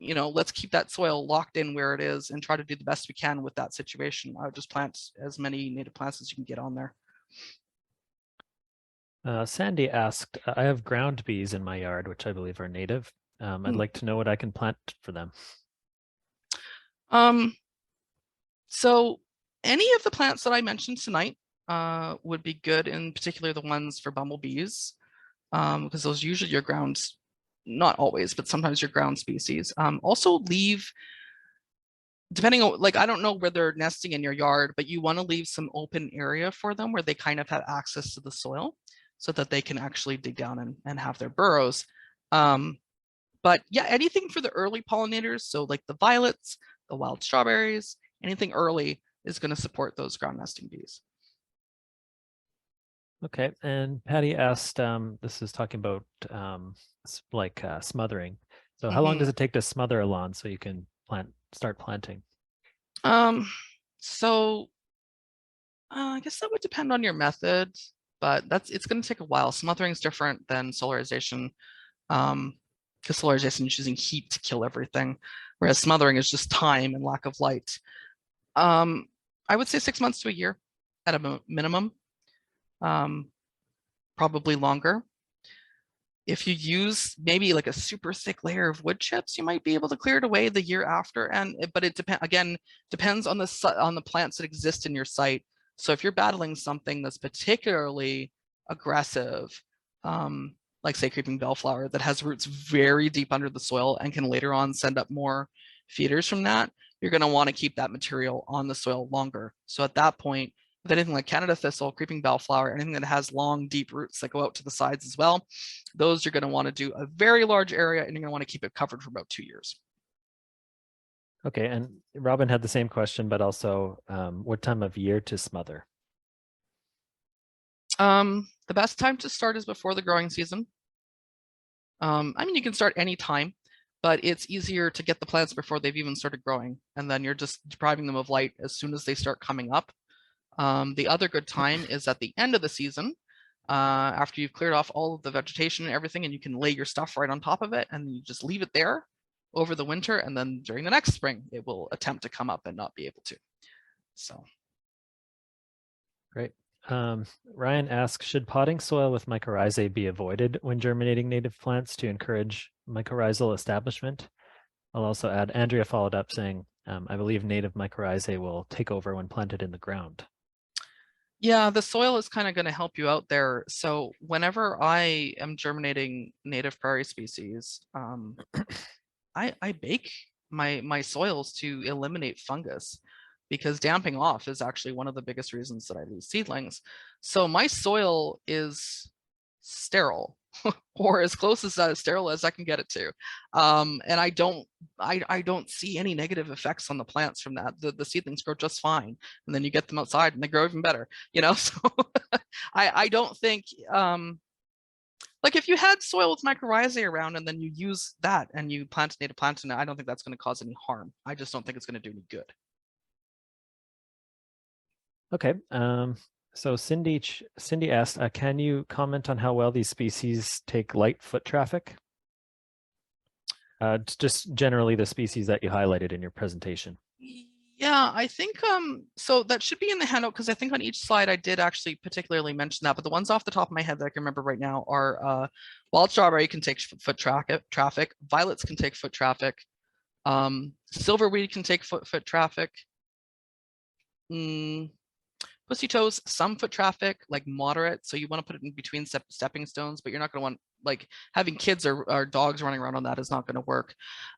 let's keep that soil locked in where it is and try to do the best we can with that situation. I would just plant as many native plants as you can get on there. Sandy asked, I have ground bees in my yard, which I believe are native. I'd like to know what I can plant for them. So any of the plants that I mentioned tonight would be good, in particular the ones for bumblebees, because those are usually your grounds. Not always, but sometimes your ground species. Also leave, depending on, like, I don't know where they're nesting in your yard, but you want to leave some open area for them where they kind of have access to the soil, so that they can actually dig down and have their burrows. But yeah, anything for the early pollinators, so like the violets, the wild strawberries, anything early is going to support those ground nesting bees. Okay, and Patty asked, this is talking about smothering. So how long does it take to smother a lawn so you can start planting? So I guess that would depend on your method, but it's going to take a while. Smothering is different than solarization, because solarization is using heat to kill everything, whereas smothering is just time and lack of light. I would say 6 months to a year at a minimum. Probably longer. If you use maybe like a super thick layer of wood chips, you might be able to clear it away the year after. But it depends on the plants that exist in your site. So if you're battling something that's particularly aggressive, like say creeping bellflower, that has roots very deep under the soil and can later on send up more feeders from that, you're going to want to keep that material on the soil longer. So at that point, with anything like Canada thistle, creeping bellflower, anything that has long, deep roots that go out to the sides as well, those you're going to want to do a very large area, and you're going to want to keep it covered for about 2 years. Okay, and Robin had the same question, but also what time of year to smother? The best time to start is before the growing season. I mean, you can start any time, but it's easier to get the plants before they've even started growing, and then you're just depriving them of light as soon as they start coming up. The other good time is at the end of the season, after you've cleared off all of the vegetation and everything, and you can lay your stuff right on top of it, and you just leave it there over the winter, and then during the next spring, it will attempt to come up and not be able to. So. Great. Ryan asks, should potting soil with mycorrhizae be avoided when germinating native plants to encourage mycorrhizal establishment? I'll also add, Andrea followed up saying, I believe native mycorrhizae will take over when planted in the ground. Yeah, the soil is kind of going to help you out there. So whenever I am germinating native prairie species, I bake my soils to eliminate fungus, because damping off is actually one of the biggest reasons that I lose seedlings. So my soil is sterile, or as close as sterile as I can get it to. And I don't see any negative effects on the plants from that. The seedlings grow just fine. And then you get them outside and they grow even better, you know? So I don't think, like if you had soil with mycorrhizae around and then you use that and you plant a native plant in it, I don't think that's going to cause any harm. I just don't think it's going to do any good. Okay. So Cindy asked, can you comment on how well these species take light foot traffic? Just generally the species that you highlighted in your presentation. Yeah, I think so that should be in the handout, because I think on each slide I did actually particularly mention that, but the ones off the top of my head that I can remember right now are wild strawberry can take foot traffic, violets can take foot traffic, silverweed can take foot traffic, pussy toes, some foot traffic, like moderate. So you want to put it in between stepping stones, but you're not going to want, like, having kids or dogs running around on that is not going to work.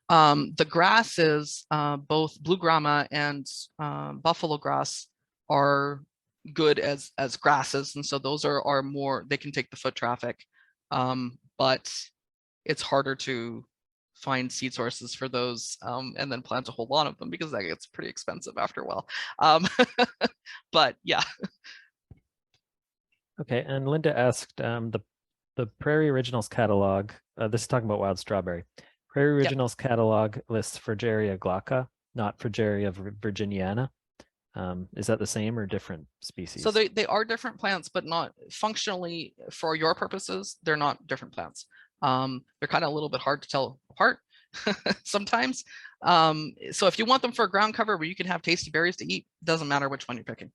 The grasses, both blue grama and buffalo grass, are good as grasses, and so those are more, they can take the foot traffic, but it's harder to find seed sources for those, and then plant a whole lot of them, because that gets pretty expensive after a while. But yeah. Okay, and Linda asked, the Prairie Originals catalog, this is talking about wild strawberry. Prairie Originals catalog lists Frigeria glauca, not Frigeria virginiana. Is that the same or different species? So they are different plants, but not functionally, for your purposes, they're not different plants. They're kind of a little bit hard to tell apart sometimes. So if you want them for a ground cover where you can have tasty berries to eat, doesn't matter which one you're picking.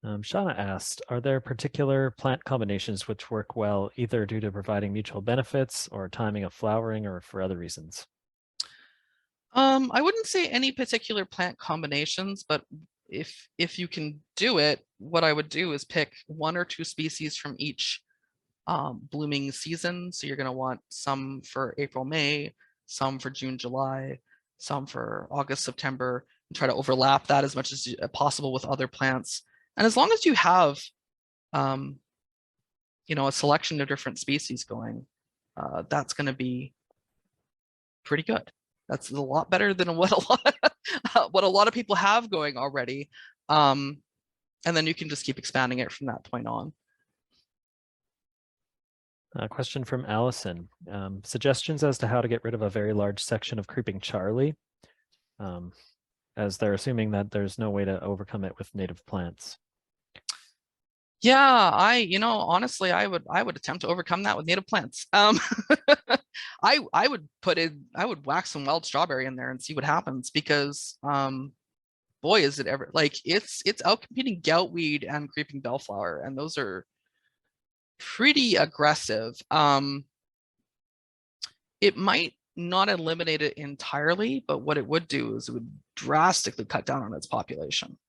Shauna asked, are there particular plant combinations which work well, either due to providing mutual benefits or timing of flowering, or for other reasons? I wouldn't say any particular plant combinations, but if you can do it, what I would do is pick 1 or 2 species from each blooming season. So you're going to want some for April, May, some for June, July, some for August, September, and try to overlap that as much as possible with other plants. And as long as you have, you know, a selection of different species going, that's going to be pretty good. That's a lot better than what a lot of people have going already. And then you can just keep expanding it from that point on. A question from Allison. Suggestions as to how to get rid of a very large section of creeping Charlie, as they're assuming that there's no way to overcome it with native plants. Yeah, you know, honestly, I would attempt to overcome that with native plants. I would whack some wild strawberry in there and see what happens, because boy, is it ever, like, it's outcompeting goutweed and creeping bellflower, and those are pretty aggressive. It might not eliminate it entirely, but what it would do is it would drastically cut down on its population.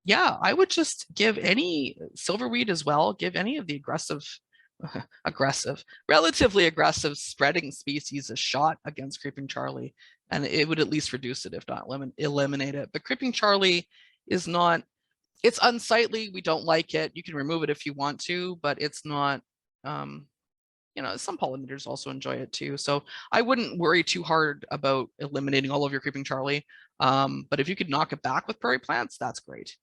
Yeah, I would just give any silverweed as well, give any of the relatively aggressive spreading species a shot against creeping Charlie, and it would at least reduce it, if not eliminate it. But creeping Charlie is not, it's unsightly. We don't like it. You can remove it if you want to, but it's not, you know, some pollinators also enjoy it too. So I wouldn't worry too hard about eliminating all of your creeping Charlie. But if you could knock it back with prairie plants, that's great.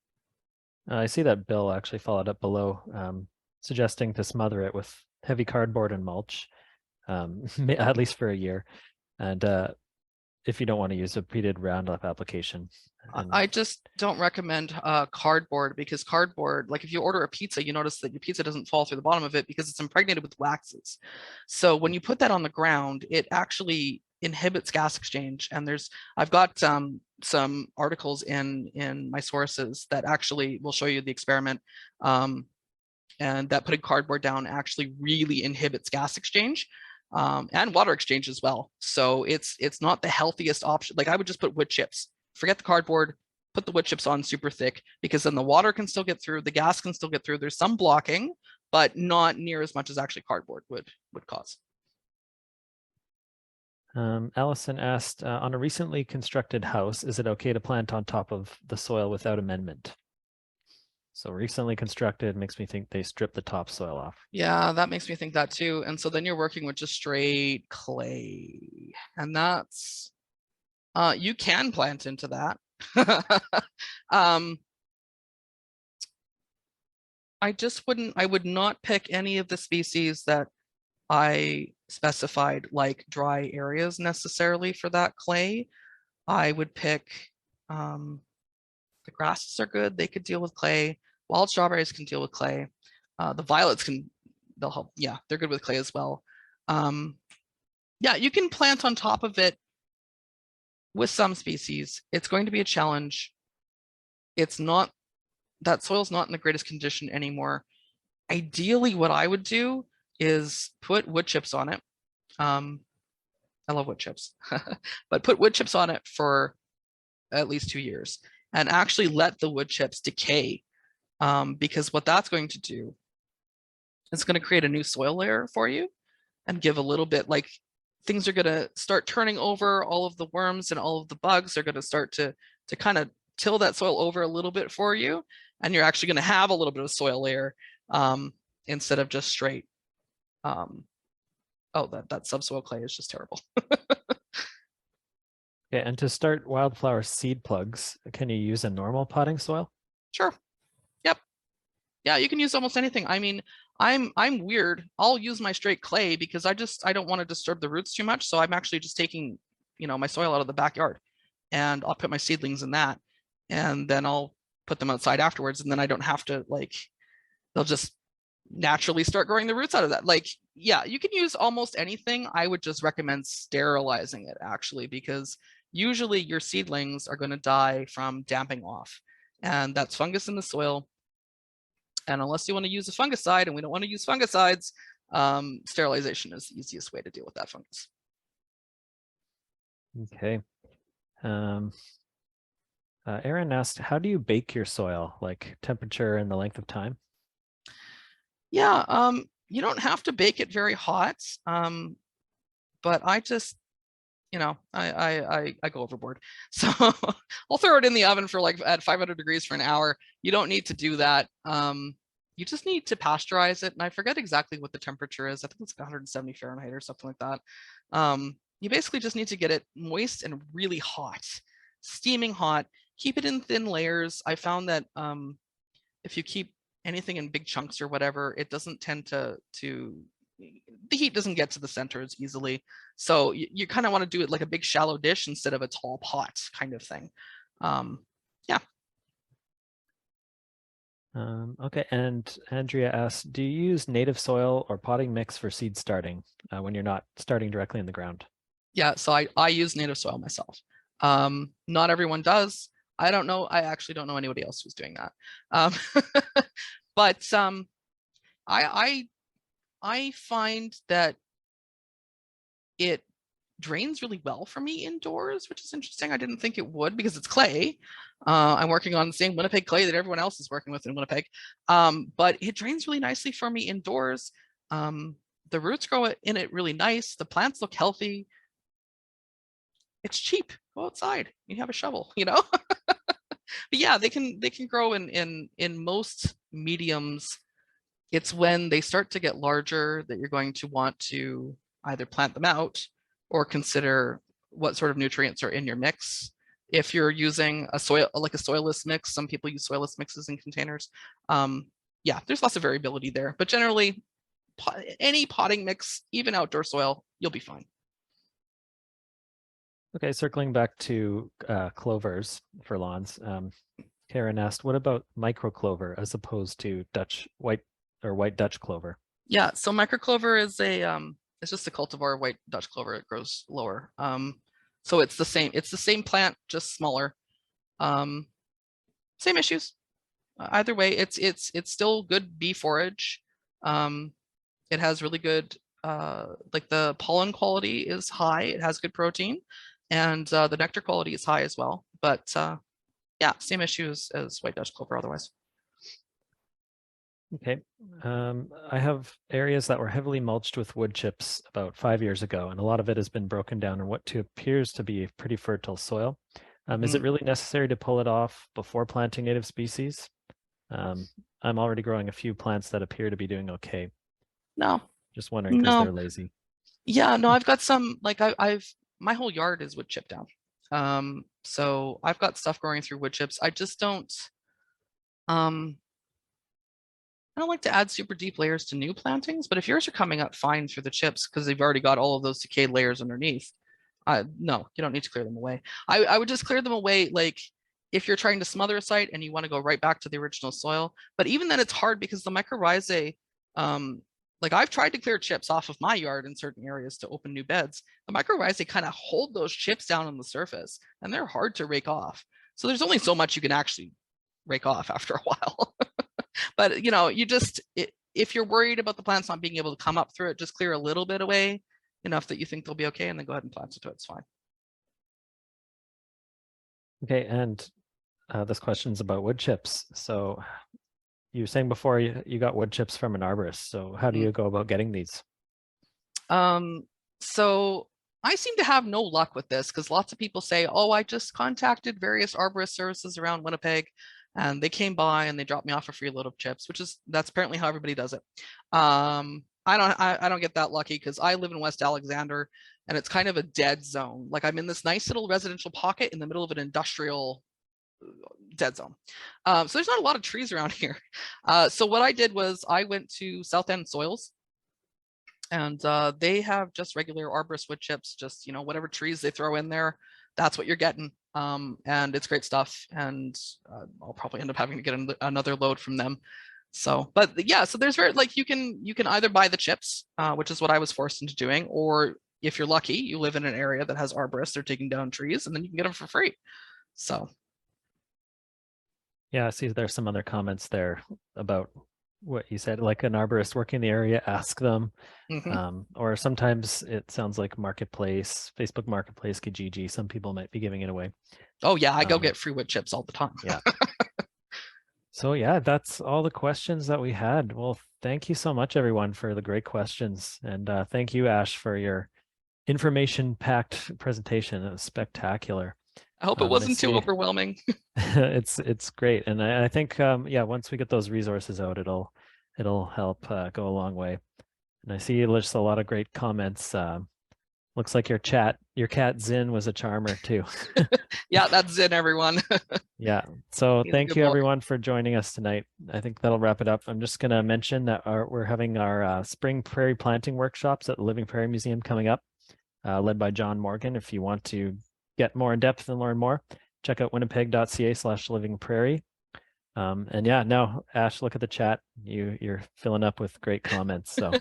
I see that Bill actually followed up below, suggesting to smother it with heavy cardboard and mulch, at least for a year. And if you don't want to use a repeated Roundup application. I just don't recommend cardboard, because cardboard, like if you order a pizza, you notice that your pizza doesn't fall through the bottom of it because it's impregnated with waxes. So when you put that on the ground, it actually inhibits gas exchange. And I've got some articles in my sources that actually will show you the experiment, and that putting cardboard down actually really inhibits gas exchange. And water exchange as well. So it's not the healthiest option. Like, I would just put wood chips, forget the cardboard, put the wood chips on super thick, because then the water can still get through, the gas can still get through. There's some blocking, but not near as much as actually cardboard would cause. Allison asked, on a recently constructed house, is it okay to plant on top of the soil without amendment? So recently constructed makes me think they stripped the topsoil off. Yeah, that makes me think that too. And so then you're working with just straight clay, and that's, you can plant into that. I would not pick any of the species that I specified, like dry areas necessarily for that clay. I would pick, the grasses are good. They could deal with clay. Wild strawberries can deal with clay. The violets they'll help. Yeah, they're good with clay as well. Yeah, you can plant on top of it with some species. It's going to be a challenge. It's not, that soil's not in the greatest condition anymore. Ideally, what I would do is put wood chips on it. I love wood chips, but put wood chips on it for at least 2 years and actually let the wood chips decay. Because what that's going to do, it's going to create a new soil layer for you and give a little bit, like, things are going to start turning over. All of the worms and all of the bugs are going to start to kind of till that soil over a little bit for you. And you're actually going to have a little bit of soil layer, instead of just straight. Oh, that subsoil clay is just terrible. Okay, and to start wildflower seed plugs, can you use a normal potting soil? Sure. Yep. Yeah, you can use almost anything. I mean, I'm weird. I'll use my straight clay because I don't want to disturb the roots too much. So I'm actually just taking, my soil out of the backyard, and I'll put my seedlings in that, and then I'll put them outside afterwards. And then I don't have to, like, they'll just naturally start growing the roots out of that. Like, yeah, you can use almost anything. I would just recommend sterilizing it, actually, because usually your seedlings are going to die from damping off, and that's fungus in the soil. And unless you want to use a fungicide, and we don't want to use fungicides, sterilization is the easiest way to deal with that fungus. Okay. Aaron asked, how do you bake your soil, like temperature and the length of time? Yeah, you don't have to bake it very hot, but I just, I go overboard. So I'll throw it in the oven for, like, at 500 degrees for an hour. You don't need to do that. You just need to pasteurize it. And I forget exactly what the temperature is. I think it's 170 Fahrenheit or something like that. You basically just need to get it moist and really hot, steaming hot. Keep it in thin layers. I found that if you keep anything in big chunks or whatever, it doesn't tend to the heat doesn't get to the center as easily. So you kind of want to do it like a big shallow dish instead of a tall pot kind of thing. Yeah. Okay, and Andrea asked, do you use native soil or potting mix for seed starting when you're not starting directly in the ground? Yeah, so I use native soil myself. Not everyone does. I don't know. I actually don't know anybody else who's doing that. But I find that it drains really well for me indoors, which is interesting. I didn't think it would because it's clay. I'm working on the same Winnipeg clay that everyone else is working with in Winnipeg. But it drains really nicely for me indoors. The roots grow in it really nice. The plants look healthy. It's cheap. Go outside. You have a shovel, But yeah, they can grow in most mediums. It's when they start to get larger that you're going to want to either plant them out or consider what sort of nutrients are in your mix. If you're using a soilless mix, some people use soilless mixes in containers. Yeah, there's lots of variability there, but generally any potting mix, even outdoor soil, you'll be fine. Okay, circling back to clovers for lawns. Karen asked, what about microclover as opposed to white Dutch clover? Yeah, so microclover is it's just a cultivar white Dutch clover. It grows lower. So it's the same plant, just smaller. Same issues. Either way, it's still good bee forage. It has really good, like, the pollen quality is high. It has good protein, and the nectar quality is high as well. But yeah, same issues as white Dutch clover otherwise. Okay. I have areas that were heavily mulched with wood chips about 5 years ago, and a lot of it has been broken down in what appears to be pretty fertile soil. Is it really necessary to pull it off before planting native species? I'm already growing a few plants that appear to be doing okay. No, Just wondering because no. they're lazy. Yeah, no, I've got some, like I've my whole yard is wood chip down. So I've got stuff growing through wood chips. I just don't, I don't like to add super deep layers to new plantings, but if yours are coming up fine through the chips because they've already got all of those decayed layers underneath, no, you don't need to clear them away. I would just clear them away like if you're trying to smother a site and you want to go right back to the original soil. But even then it's hard because the mycorrhizae, like I've tried to clear chips off of my yard in certain areas to open new beds. The mycorrhizae kind of hold those chips down on the surface and they're hard to rake off. So there's only so much you can actually rake off after a while. But you just, if you're worried about the plants not being able to come up through it, just clear a little bit away enough that you think they'll be okay, and then go ahead and plant it to it. It's fine. Okay, and this question's about wood chips. So you were saying before you got wood chips from an arborist. So how do you go about getting these? So I seem to have no luck with this because lots of people say, oh, I just contacted various arborist services around Winnipeg and they came by and they dropped me off a free load of chips, that's apparently how everybody does it. I don't get that lucky because I live in West Alexander and it's kind of a dead zone. Like I'm in this nice little residential pocket in the middle of an industrial dead zone. So there's not a lot of trees around here. So what I did was I went to South End Soils and they have just regular arborist wood chips, just whatever trees they throw in there, that's what you're getting. And it's great stuff. And I'll probably end up having to get another load from them. So, but yeah, so there's like you can either buy the chips, which is what I was forced into doing, or if you're lucky, you live in an area that has arborists, they're taking down trees, and then you can get them for free. So. Yeah, I see there's some other comments there about what you said, like an arborist working in the area, ask them. Or sometimes it sounds like Marketplace, Facebook Marketplace, Kijiji, some people might be giving it away. Oh yeah, I go get free wood chips all the time. Yeah. So yeah, that's all the questions that we had. Well, thank you so much, everyone, for the great questions. And thank you, Ash, for your information-packed presentation. It was spectacular. I hope it wasn't too overwhelming. It's great. And I think, yeah, once we get those resources out, it'll help go a long way. And I see there's a lot of great comments. Looks like your cat Zin was a charmer too. Yeah, that's Zin, everyone. Yeah. So thank you everyone for joining us tonight. I think that'll wrap it up. I'm just going to mention that we're having our spring prairie planting workshops at the Living Prairie Museum coming up, led by John Morgan. If you want to get more in depth and learn more, check out winnipeg.ca/livingprairie. And yeah, now Ash, look at the chat. You're filling up with great comments. So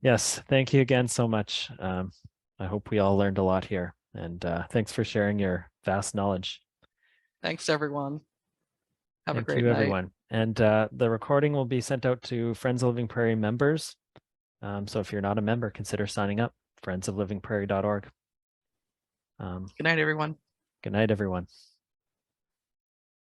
yes, thank you again so much. I hope we all learned a lot here, and thanks for sharing your vast knowledge. Thanks, everyone. Have a great night. Thank you, everyone. And the recording will be sent out to Friends of Living Prairie members. So if you're not a member, consider signing up, friendsoflivingprairie.org. Good night, everyone. Good night, everyone.